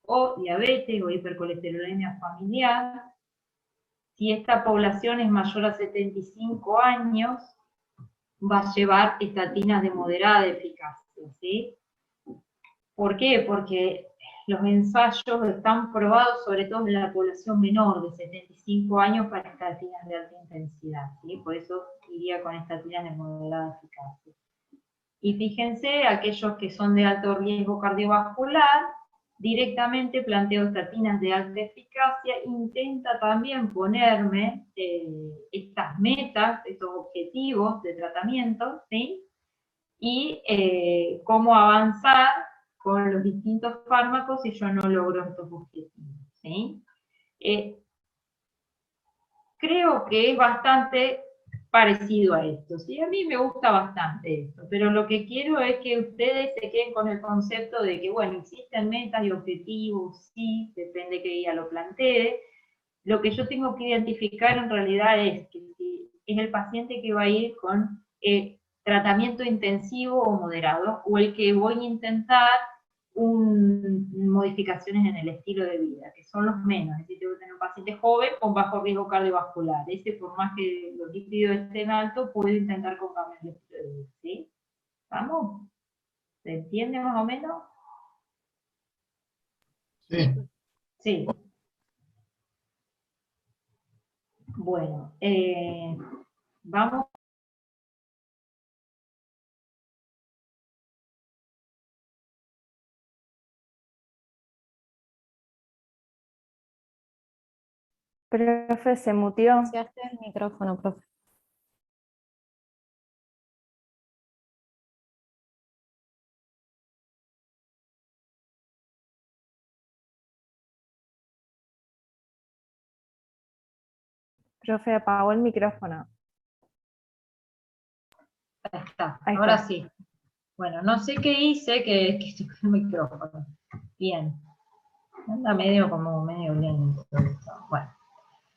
o diabetes o hipercolesterolemia familiar. Si esta población es mayor a 75 años, va a llevar estatinas de moderada eficacia, ¿sí? ¿Por qué? Porque los ensayos están probados sobre todo en la población menor de 75 años para estatinas de alta intensidad, ¿sí? Por eso iría con estatinas de moderada eficacia. Y fíjense, aquellos que son de alto riesgo cardiovascular, directamente planteo estatinas de alta eficacia, intenta también ponerme estas metas, estos objetivos de tratamiento, ¿sí? Y cómo avanzar con los distintos fármacos si yo no logro estos objetivos, ¿sí? Creo que es bastante parecido a esto, ¿sí? A mí me gusta bastante esto, pero lo que quiero es que ustedes se queden con el concepto de que, bueno, existen metas y objetivos, sí, depende que ella lo plantee. Lo que yo tengo que identificar en realidad es que si es el paciente que va a ir con tratamiento intensivo o moderado, o el que voy a intentar modificaciones en el estilo de vida, que son los menos, es decir, tengo que tener un paciente joven con bajo riesgo cardiovascular, ese por más que los lípidos estén altos, puedo intentar con cambios de estilo de vida, ¿sí? ¿Vamos? ¿Se entiende más o menos? Sí. Sí. Bueno, vamos. Profe, se mutió. Silenciaste el micrófono, profe. Profe, apagó el micrófono. Ahí está, Ahí ahora está. sí. Bueno, no sé qué hice, que estoy con el micrófono. Bien. Anda medio lento. Bueno.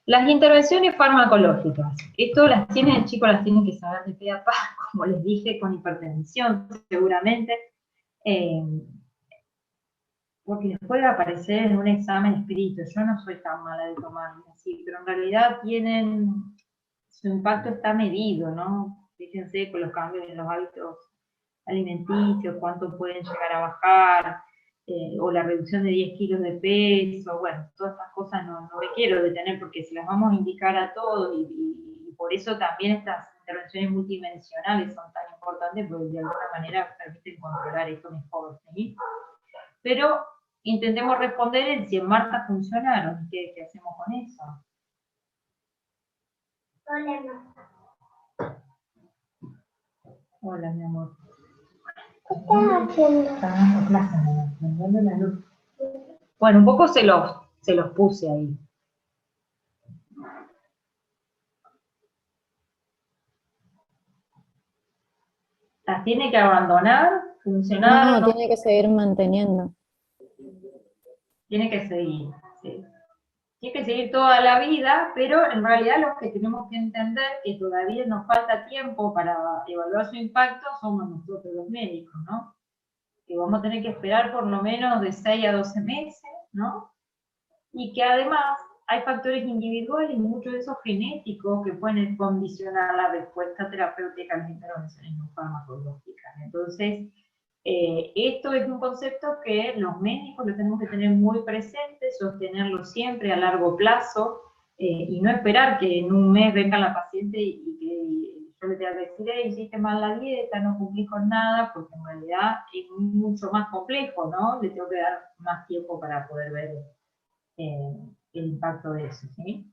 Las intervenciones farmacológicas. Esto las tienen, el chico las tienen que saber de pe a pa, como les dije, con hipertensión, seguramente. Porque les puede aparecer en un examen escrito. Yo no soy tan mala de tomarlo así, pero en realidad su impacto está medido, ¿no? Fíjense con los cambios en los hábitos alimenticios, cuánto pueden llegar a bajar, o la reducción de 10 kilos de peso, bueno, todas estas cosas no me quiero detener porque se las vamos a indicar a todos y por eso también estas intervenciones multidimensionales son tan importantes porque de alguna manera permiten controlar esto mejor, ¿sí? Pero intentemos responder en si en Marta funcionaron, ¿qué hacemos con eso? Hola, Marta. Hola, mi amor. ¿Qué estás haciendo? Está dando clase, prendiendo la luz. Bueno, un poco se los puse ahí. ¿Las tiene que abandonar? ¿Funcionar? No, tiene que seguir manteniendo. Tiene que seguir, sí. Tiene que seguir toda la vida, pero en realidad lo que tenemos que entender que todavía nos falta tiempo para evaluar su impacto somos nosotros los médicos, ¿no? Que vamos a tener que esperar por lo menos de 6 a 12 meses, ¿no? Y que además hay factores individuales y muchos de esos genéticos que pueden condicionar la respuesta terapéutica a las intervenciones no farmacológicas. Entonces, esto es un concepto que los médicos lo tenemos que tener muy presente, sostenerlo siempre a largo plazo, y no esperar que en un mes venga la paciente y que yo le tenga que decir, hiciste mal la dieta, no cumplí con nada, porque en realidad es mucho más complejo, ¿no? Le tengo que dar más tiempo para poder ver el impacto de eso, ¿sí?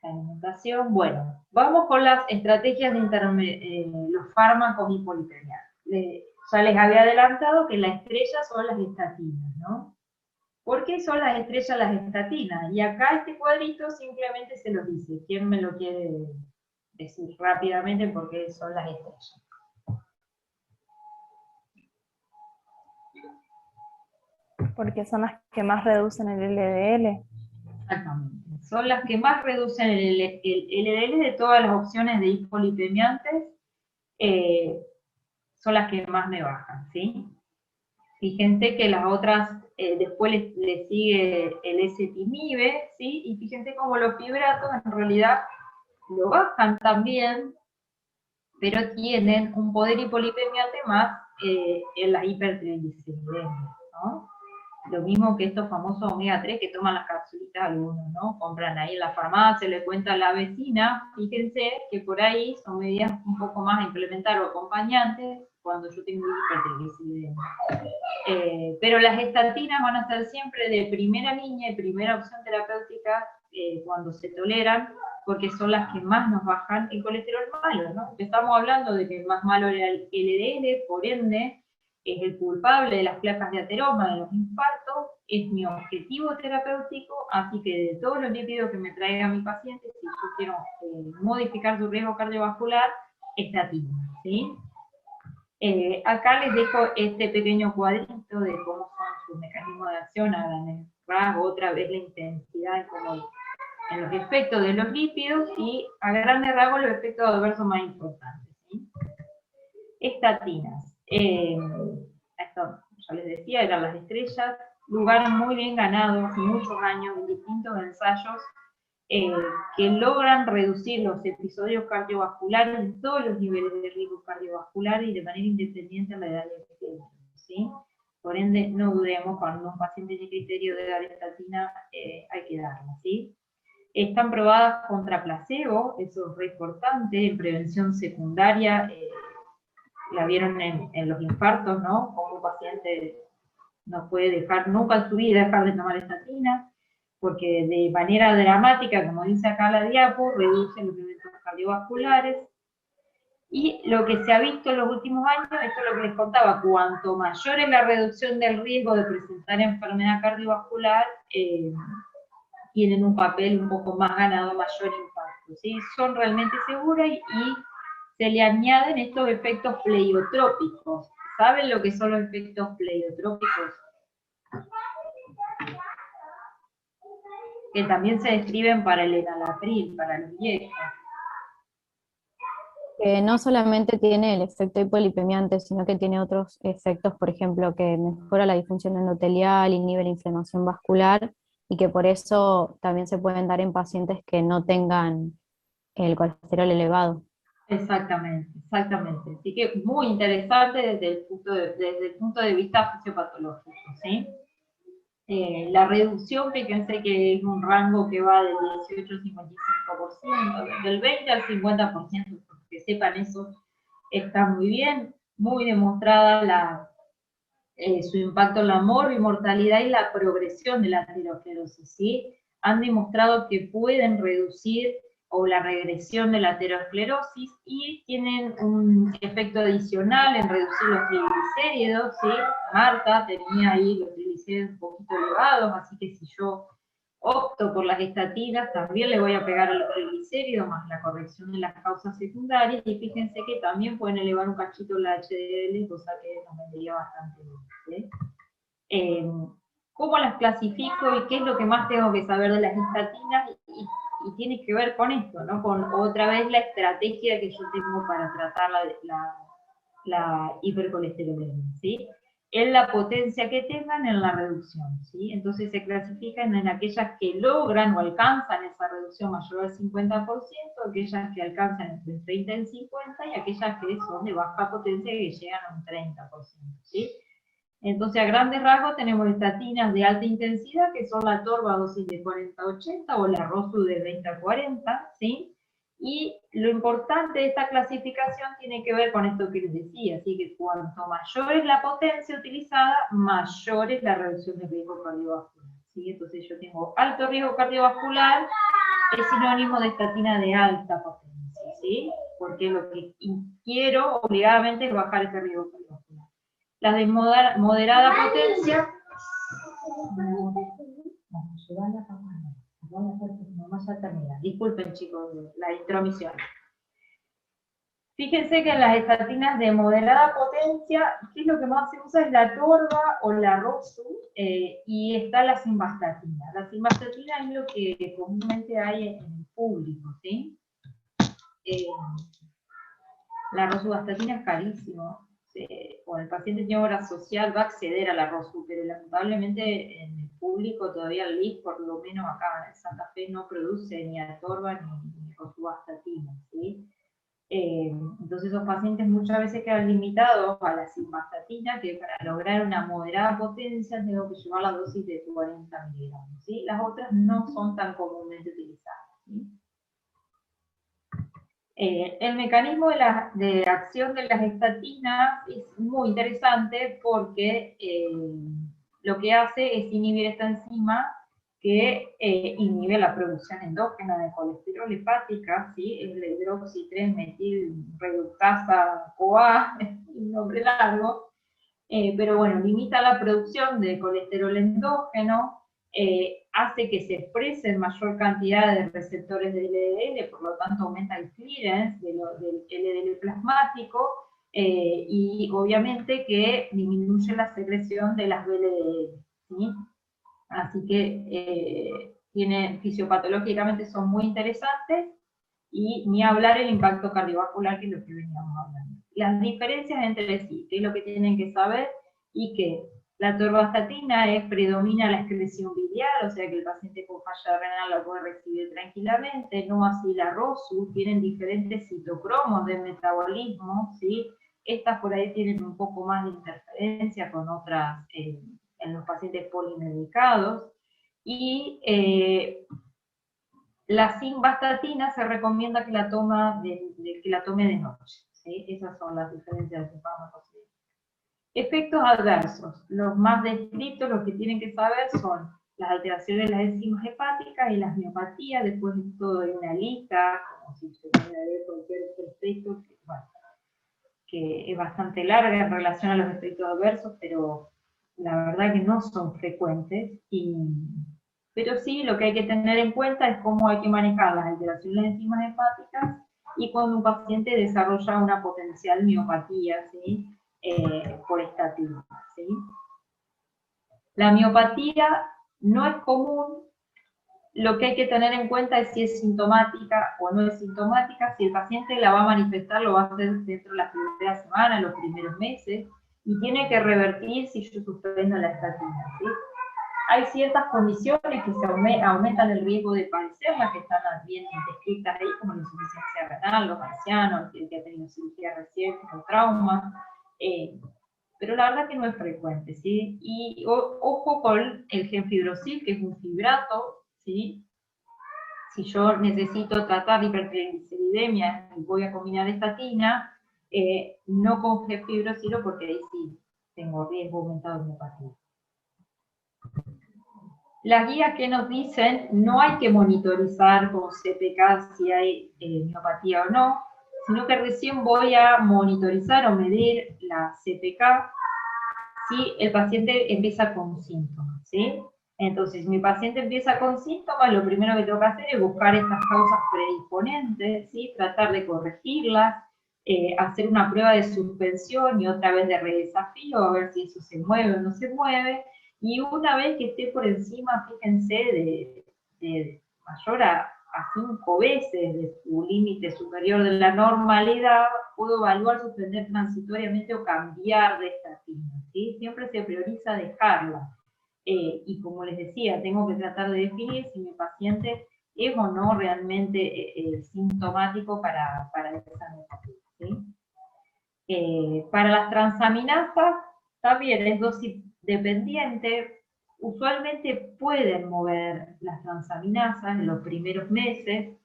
La alimentación, bueno, vamos con las estrategias de los fármacos hipolipemiantes. Ya les había adelantado que la estrella son las estatinas, ¿no? ¿Por qué son las estrellas las estatinas? Y acá este cuadrito simplemente se los dice. ¿Quién me lo quiere decir rápidamente por qué son las estrellas? Porque son las que más reducen el LDL. Exactamente. Son las que más reducen el LDL de todas las opciones de hipolipemiantes, son las que más me bajan, ¿sí? Fíjense que las otras, después le sigue el ezetimibe, ¿sí? Y fíjense cómo los fibratos en realidad lo bajan también, pero tienen un poder hipolipemiante más en las hipertrigliceridemias, ¿no? Lo mismo que estos famosos omega 3 que toman las capsulitas algunos, ¿no? Compran ahí en la farmacia, le cuenta a la vecina, fíjense que por ahí son medidas un poco más a implementar o acompañantes cuando yo tengo hipertrigliceridemia. Pero las estatinas van a ser siempre de primera línea y primera opción terapéutica cuando se toleran, porque son las que más nos bajan el colesterol malo, ¿no? Estamos hablando de que el más malo era el LDL, por ende, es el culpable de las placas de ateroma, de los infartos, es mi objetivo terapéutico, así que de todos los lípidos que me traiga mi paciente, si yo quiero modificar su riesgo cardiovascular, estatina, ¿sí? Acá les dejo este pequeño cuadrito de cómo son sus mecanismos de acción a grandes rasgos, otra vez la intensidad en los efectos de los lípidos y a grandes rasgos los efectos adversos más importantes, ¿sí? Estatinas. Esto, ya les decía, eran las estrellas, lugar muy bien ganado hace muchos años en distintos ensayos que logran reducir los episodios cardiovasculares en todos los niveles de riesgo cardiovascular y de manera independiente a la edad de género, ¿sí? Por ende, no dudemos, cuando un paciente tiene criterio de dar estatina, hay que darla, ¿sí? Están probadas contra placebo, eso es re importante, en prevención secundaria, la vieron en los infartos, ¿no? Como un paciente no puede dejar nunca en su vida dejar de tomar estatina, porque de manera dramática, como dice acá la diapo, reduce los eventos cardiovasculares. Y lo que se ha visto en los últimos años, esto es lo que les contaba, cuanto mayor es la reducción del riesgo de presentar enfermedad cardiovascular, tienen un papel un poco más ganado, mayor impacto, ¿sí? Son realmente seguras y se le añaden estos efectos pleiotrópicos. ¿Saben lo que son los efectos pleiotrópicos? Que también se describen para el enalapril, para los viejos. Que no solamente tiene el efecto hipolipemiante, sino que tiene otros efectos, por ejemplo, que mejora la disfunción endotelial, inhibe la inflamación vascular, y que por eso también se pueden dar en pacientes que no tengan el colesterol elevado. Exactamente, exactamente. Así que muy interesante desde el punto de vista fisiopatológico, ¿sí? La reducción, fíjense que es un rango que va del 18 al 55%, del 20 al 50%, que sepan eso, está muy bien, muy demostrada su impacto en la mortalidad y la progresión de la aterosclerosis, ¿sí? Han demostrado que pueden reducir o la regresión de la aterosclerosis y tienen un efecto adicional en reducir los triglicéridos, ¿sí? Marta tenía ahí los triglicéridos un poquito elevados, así que si yo opto por las estatinas, también le voy a pegar a los triglicéridos, más la corrección de las causas secundarias, y fíjense que también pueden elevar un cachito la HDL, cosa que nos vendría bastante bien, ¿sí? ¿Cómo las clasifico y qué es lo que más tengo que saber de las estatinas? Y tiene que ver con esto, ¿no? Con otra vez la estrategia que yo tengo para tratar la hipercolesterolemia, ¿sí? En la potencia que tengan en la reducción, ¿sí? Entonces se clasifican en aquellas que logran o alcanzan esa reducción mayor al 50%, aquellas que alcanzan entre el 30 y el 50%, y aquellas que son de baja potencia que llegan a un 30%, ¿sí? Entonces, a grandes rasgos tenemos estatinas de alta intensidad, que son la torva dosis de 40-80 o la ROSU de 20-40, ¿sí? Y lo importante de esta clasificación tiene que ver con esto que les decía, así que cuanto mayor es la potencia utilizada, mayor es la reducción de riesgo cardiovascular. ¿Sí? Entonces yo tengo alto riesgo cardiovascular, es sinónimo de estatina de alta potencia, ¿sí? Porque lo que quiero obligadamente es bajar ese riesgo cardiovascular. Las de moderada potencia, disculpen chicos, la intromisión. Fíjense que en las estatinas de moderada potencia, ¿qué es lo que más se usa? Es la torva o la rosu, y está la simvastatina. La simvastatina es lo que comúnmente hay en el público, ¿sí? La rosuvastatina es carísimo. Cuando el paciente tiene obra social va a acceder a la rosu, pero lamentablemente en el público todavía el LIS, por lo menos acá en Santa Fe, no produce ni atorva ni rosuvastatina, ¿sí? Entonces esos pacientes muchas veces quedan limitados a la simvastatina, que para lograr una moderada potencia tengo que llevar la dosis de 40 miligramos, ¿sí? Las otras no son tan comúnmente utilizadas, ¿sí? El mecanismo de acción de las estatinas es muy interesante porque lo que hace es inhibir esta enzima que inhibe la producción endógena de colesterol hepática, ¿sí? Es la hidroxi 3-metilreductasa-CoA, es un nombre largo, pero bueno, limita la producción de colesterol endógeno, hace que se expresen mayor cantidad de receptores de LDL, por lo tanto aumenta el clearance del LDL plasmático, y obviamente que disminuye la secreción de las VLDL, ¿sí? Así que fisiopatológicamente son muy interesantes, y ni hablar el impacto cardiovascular, que es lo que veníamos hablando. Las diferencias entre sí, qué es lo que tienen que saber, y que la atorvastatina predomina la excreción biliar, o sea que el paciente con falla renal la puede recibir tranquilamente, no así la rosu, tienen diferentes citocromos de metabolismo, ¿sí? Estas por ahí tienen un poco más de interferencia con otras en los pacientes polimedicados, y la simvastatina se recomienda que la tome de noche, ¿sí? Esas son las diferencias de fármacos. Efectos adversos. Los más descritos, los que tienen que saber son las alteraciones de las enzimas hepáticas y las miopatías. Después de todo hay una lista, como si se pudiera ver cualquier efecto, que es bastante larga en relación a los efectos adversos, pero la verdad que no son frecuentes. Pero sí, lo que hay que tener en cuenta es cómo hay que manejar las alteraciones de las enzimas hepáticas y cuando un paciente desarrolla una potencial miopatía, ¿sí? Por estatina, ¿sí? La miopatía no es común, lo que hay que tener en cuenta es si es sintomática o no es sintomática. Si el paciente la va a manifestar, lo va a hacer dentro de las primeras semanas, los primeros meses, y tiene que revertir si yo suspendo la estatina, ¿sí? Hay ciertas condiciones que aumentan el riesgo de padecerlas, que están bien descritas ahí, como la insuficiencia renal, los ancianos, el que ha tenido cirugía reciente, o traumas, pero la verdad que no es frecuente, ¿sí? Y ojo con el gemfibrosil, que es un fibrato, ¿sí? Si yo necesito tratar hipertrigliceridemia y voy a combinar estatina, no con gemfibrosil, porque ahí sí tengo riesgo aumentado de miopatía. Las guías que nos dicen, no hay que monitorizar con CPK si hay miopatía o no, sino que recién voy a monitorizar o medir la CPK si el paciente empieza con síntomas, ¿sí? Entonces, si mi paciente empieza con síntomas, lo primero que tengo que hacer es buscar estas causas predisponentes, ¿sí? Tratar de corregirlas, hacer una prueba de suspensión y otra vez de redesafío, a ver si eso se mueve o no se mueve. Y una vez que esté por encima, fíjense, de mayor a 5 veces de su límite superior de la normalidad, puedo evaluar suspender transitoriamente o cambiar de estatina, ¿sí? Siempre se prioriza dejarla. Y como les decía, tengo que tratar de definir si mi paciente es o no realmente sintomático para esa miopatía, ¿sí? Para las transaminasas, también es dosis dependiente. Usualmente pueden mover las transaminasas en los primeros meses,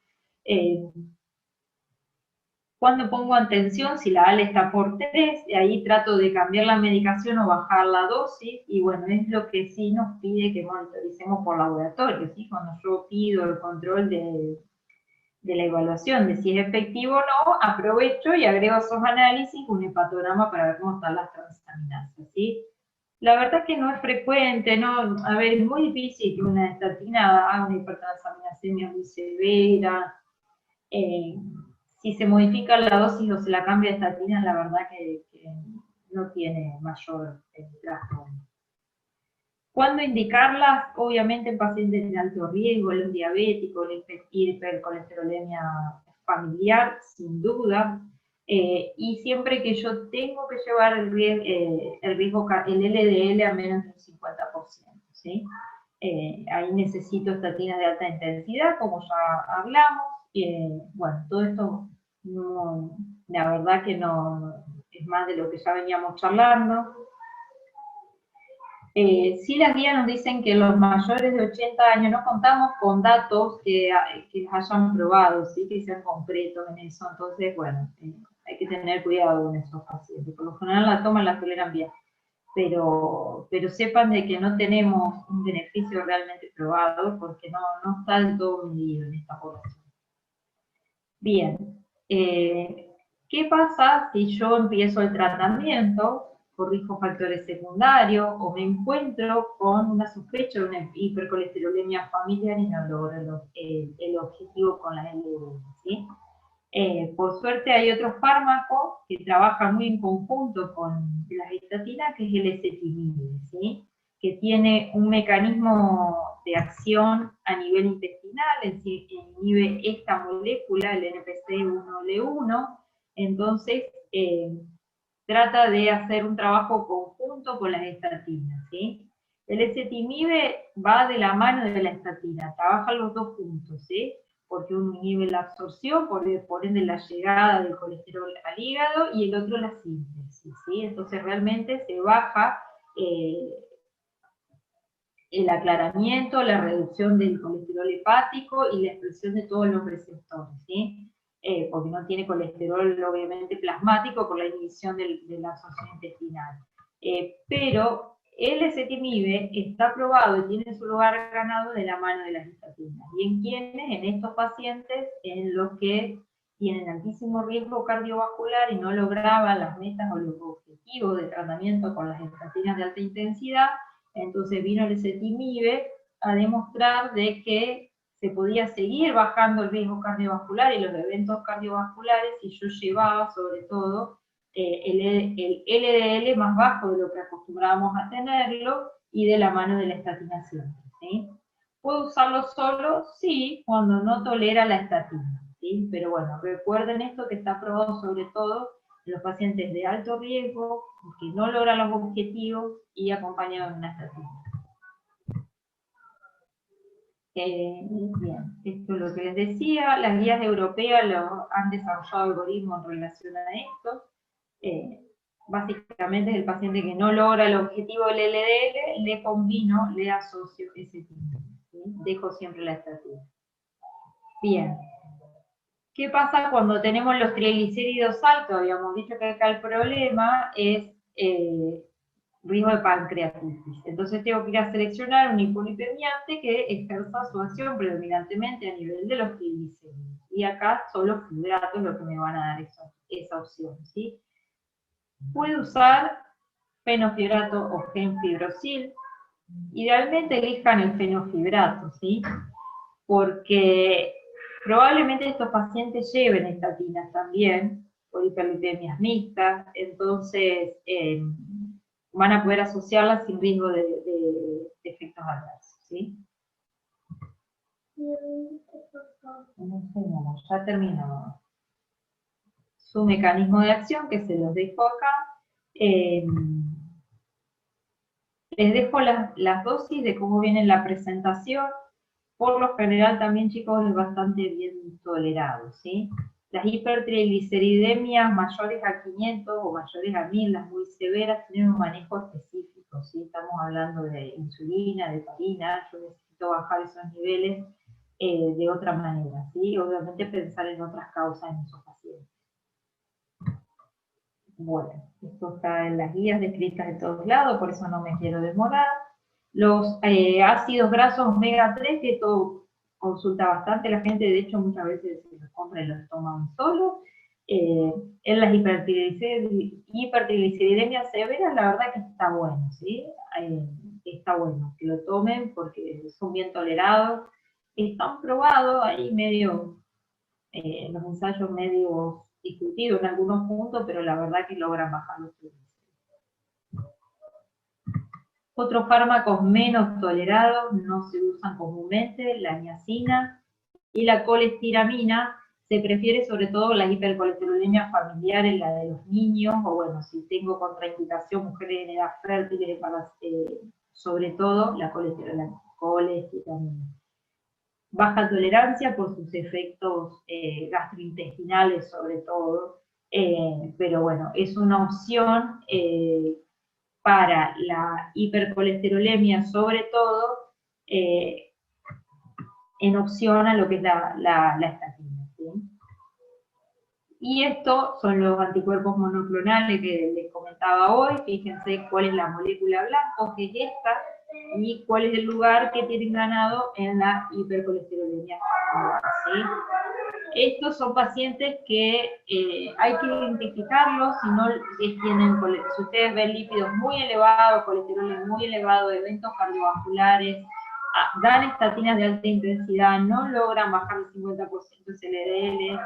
Cuando pongo atención, si la ALE está por 3, ahí trato de cambiar la medicación o bajar la dosis, y bueno, es lo que sí nos pide que monitoricemos por laboratorio, ¿sí? Cuando yo pido el control de la evaluación de si es efectivo o no, aprovecho y agrego esos análisis, un hepatograma para ver cómo están las transaminasas, ¿sí? La verdad que no es frecuente, ¿no? A ver, es muy difícil que una estatina haga una hipertransaminasemia muy severa. Si se modifica la dosis o se la cambia de estatina, la verdad que no tiene mayor trastorno. ¿Cuándo indicarlas? Obviamente en pacientes de alto riesgo, los diabéticos, la hipercolesterolemia familiar, sin duda, y siempre que yo tengo que llevar el riesgo, el LDL a menos de un 50%, ¿sí? Ahí necesito estatinas de alta intensidad, como ya hablamos. Bueno, todo esto, no, la verdad que no es más de lo que ya veníamos charlando. Sí, las guías nos dicen que los mayores de 80 años no contamos con datos que hayan probado, ¿sí? Que sean concretos en eso, entonces, bueno, hay que tener cuidado con esos pacientes. Por lo general la toman, la toleran bien, pero sepan de que no tenemos un beneficio realmente probado porque no está del todo medido en esta población. Bien, ¿qué pasa si yo empiezo el tratamiento, corrijo factores secundarios o me encuentro con una sospecha de una hipercolesterolemia familiar y no logro el objetivo con la LDL, ¿sí? Por suerte hay otros fármacos que trabajan muy en conjunto con las estatinas, que es el ezetimibe, ¿sí? Que tiene un mecanismo de acción a nivel intestinal, es decir, inhibe esta molécula, el NPC1L1, entonces trata de hacer un trabajo conjunto con las estatinas, ¿sí? El ezetimibe va de la mano de la estatina, trabajan los dos juntos, ¿sí? Porque uno inhibe la absorción, por ende la llegada del colesterol al hígado, y el otro la síntesis, ¿sí? Entonces realmente se baja el aclaramiento, la reducción del colesterol hepático y la expresión de todos los receptores, ¿sí? Porque no tiene colesterol obviamente plasmático por la inhibición de la absorción intestinal. Pero el ezetimibe está probado y tiene su lugar ganado de la mano de las estatinas. ¿Y en quiénes? En estos pacientes en los que tienen altísimo riesgo cardiovascular y no lograban las metas o los objetivos de tratamiento con las estatinas de alta intensidad. Entonces vino el ezetimibe a demostrar de que se podía seguir bajando el riesgo cardiovascular y los eventos cardiovasculares si yo llevaba sobre todo el LDL más bajo de lo que acostumbrábamos a tenerlo y de la mano de la estatina siempre, ¿sí? ¿Puedo usarlo solo? Sí, cuando no tolera la estatina, ¿sí? Pero bueno, recuerden esto que está probado sobre todo en los pacientes de alto riesgo, que no logran los objetivos y acompañados de una estatina. Bien, esto es lo que les decía, las guías europeas han desarrollado algoritmos en relación a esto. Básicamente es el paciente que no logra el objetivo del LDL, le combino, le asocio ese tipo, ¿sí? Dejo siempre la estatina. Bien. ¿Qué pasa cuando tenemos los triglicéridos altos? Habíamos dicho que acá el problema es riesgo de pancreatitis. Entonces tengo que ir a seleccionar un hipolipemiante que ejerza su acción predominantemente a nivel de los triglicéridos. Y acá son los fibratos los que me van a dar esa opción, ¿sí? Puedo usar fenofibrato o gemfibrosil. Idealmente elijan el fenofibrato, ¿sí? Porque probablemente estos pacientes lleven estatinas también, por hiperlipemias mixtas, entonces van a poder asociarlas sin riesgo de efectos adversos, ¿sí? Ya terminó su mecanismo de acción, que se los dejo acá. Les dejo las dosis de cómo viene la presentación. Por lo general también, chicos, es bastante bien tolerado, ¿sí? Las hipertrigliceridemias mayores a 500 o mayores a 1000, las muy severas, tienen un manejo específico, ¿sí? Estamos hablando de insulina, de heparina, yo necesito bajar esos niveles de otra manera, ¿sí? Obviamente pensar en otras causas en esos pacientes. Bueno, esto está en las guías descritas de todos lados, por eso no me quiero demorar. Los ácidos grasos omega 3, que esto consulta bastante la gente, de hecho muchas veces se los compra y los toman solo. En las hipertrigliceridemias severas, la verdad que está bueno, ¿sí? Está bueno que lo tomen porque son bien tolerados. Están probados ahí medio, los ensayos medio discutidos en algunos puntos, pero la verdad que logran bajar los triglicéridos. Otros fármacos menos tolerados no se usan comúnmente, la niacina y la colestiramina. Se prefiere sobre todo la hipercolesterolemia familiar en la de los niños, o bueno, si tengo contraindicación, mujeres en edad fértil, sobre todo la colestiramina. Baja tolerancia por sus efectos gastrointestinales sobre todo, pero bueno, es una opción para la hipercolesterolemia sobre todo, en opción a lo que es la estatina. ¿Sí? Y estos son los anticuerpos monoclonales que les comentaba hoy. Fíjense cuál es la molécula blanca, que es esta, y cuál es el lugar que tienen ganado en la hipercolesterolemia. ¿Sí? Estos son pacientes que hay que identificarlos, si no tienen, si ustedes ven lípidos muy elevados, colesterol muy elevado, eventos cardiovasculares, dan estatinas de alta intensidad, no logran bajar el 50% el LDL,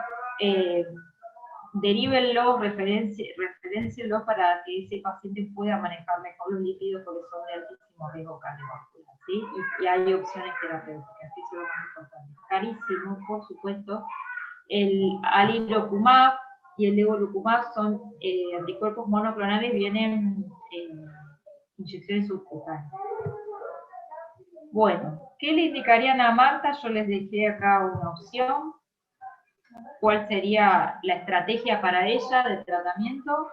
derívenlos, referéncienlos para que ese paciente pueda manejar mejor los lípidos porque son de altísimo riesgo cardiovascular, ¿sí? Y hay opciones terapéuticas, eso es lo más importante. Carísimo, por supuesto. El alirocumab y el levolocumab son anticuerpos monoclonales, vienen en inyecciones subcutáneas. Bueno, ¿qué le indicarían a Marta? Yo les dejé acá una opción. ¿Cuál sería la estrategia para ella de tratamiento?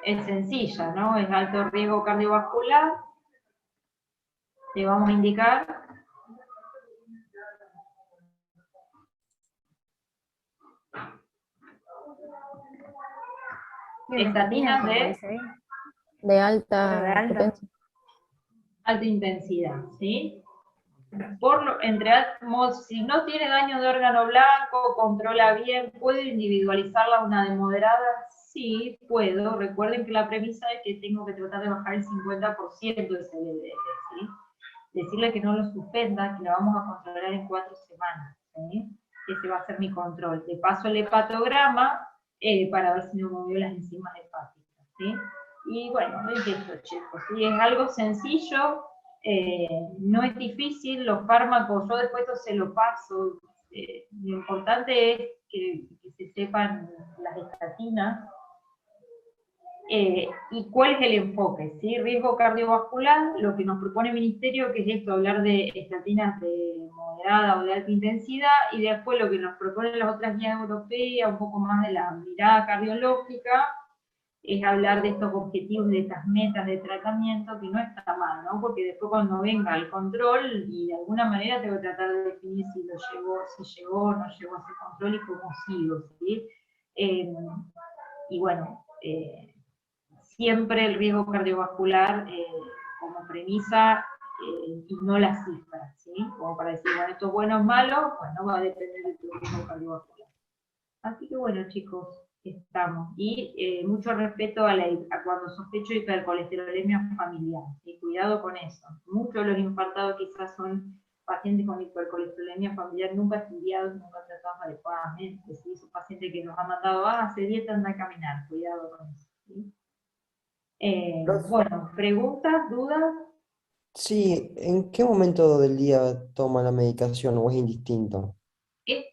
Es sencilla, ¿no? Es alto riesgo cardiovascular. Le vamos a indicar estatinas de alta potencia. Alta intensidad, ¿sí? Si no tiene daño de órgano blanco, controla bien, ¿puedo individualizarla una de moderada? Sí, puedo. Recuerden que la premisa es que tengo que tratar de bajar el 50% de ese LDL, ¿sí? Decirle que no lo suspenda, que la vamos a controlar en 4 semanas, ¿sí? Ese va a ser mi control. Le paso el hepatograma para ver si no movió las enzimas hepáticas, ¿sí? Y bueno, es esto, chicos, ¿sí? Es algo sencillo. No es difícil, los fármacos, yo después esto se lo paso, lo importante es que se sepan las estatinas, y cuál es el enfoque, ¿sí? Riesgo cardiovascular, lo que nos propone el Ministerio, que es esto, hablar de estatinas de moderada o de alta intensidad, y después lo que nos proponen las otras guías europeas, un poco más de la mirada cardiológica, es hablar de estos objetivos, de estas metas de tratamiento, que no está mal, ¿no? Porque después cuando venga el control, y de alguna manera tengo que tratar de definir si llegó o no llegó a ese control y cómo sigo, ¿sí? Y bueno, siempre el riesgo cardiovascular como premisa, y no las cifras, ¿sí? Como para decir, bueno, esto es bueno o malo, bueno, va a depender de tu riesgo cardiovascular. Así que bueno, chicos, estamos. Y mucho respeto a cuando sospecho hipercolesterolemia familiar. Y cuidado con eso. Muchos de los infartados quizás son pacientes con hipercolesterolemia familiar nunca estudiados, nunca tratados adecuadamente. ¿Sí? Son pacientes que nos han mandado, hace dieta, anda a caminar. Cuidado con eso. ¿Sí? Bueno, ¿preguntas, dudas? Sí, ¿en qué momento del día toma la medicación o es indistinto?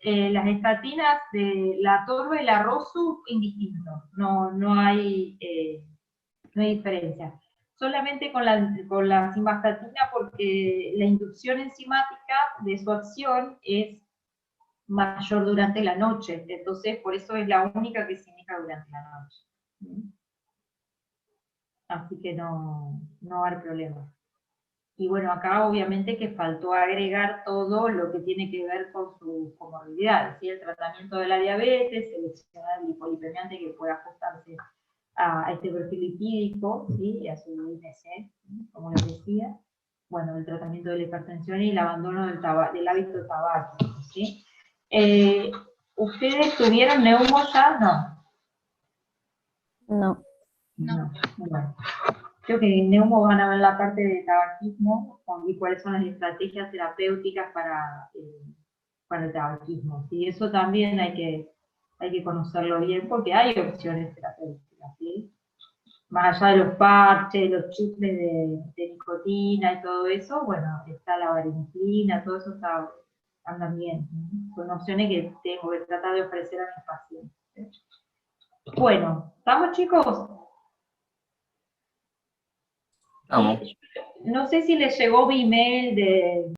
Las estatinas de la torba y la rosu, indistinto, no hay diferencia. Solamente con la simvastatina, porque la inducción enzimática de su acción es mayor durante la noche, entonces por eso es la única que se indica durante la noche. Así que no va a haber problema. Y bueno, acá obviamente que faltó agregar todo lo que tiene que ver con sus comorbilidades, ¿sí? El tratamiento de la diabetes, seleccionar el hipolipemiante que pueda ajustarse a este perfil lipídico, ¿sí? Y a su IMC, ¿sí? Como les decía. Bueno, el tratamiento de la hipertensión y el abandono del hábito tabáquico, ¿sí? ¿Ustedes tuvieron neumo ya? No. No. No. Bueno. Creo que en neumo van a ver la parte de tabaquismo y cuáles son las estrategias terapéuticas para el tabaquismo. ¿Sí? Eso también hay que conocerlo bien porque hay opciones terapéuticas. ¿Sí? Más allá de los parches, los chicles de nicotina y todo eso, bueno, está la vareniclina, todo eso anda bien. ¿Sí? Son opciones que tengo que tratar de ofrecer a mis pacientes. ¿Sí? Bueno, ¿estamos, chicos? Vamos. No sé si les llegó mi email de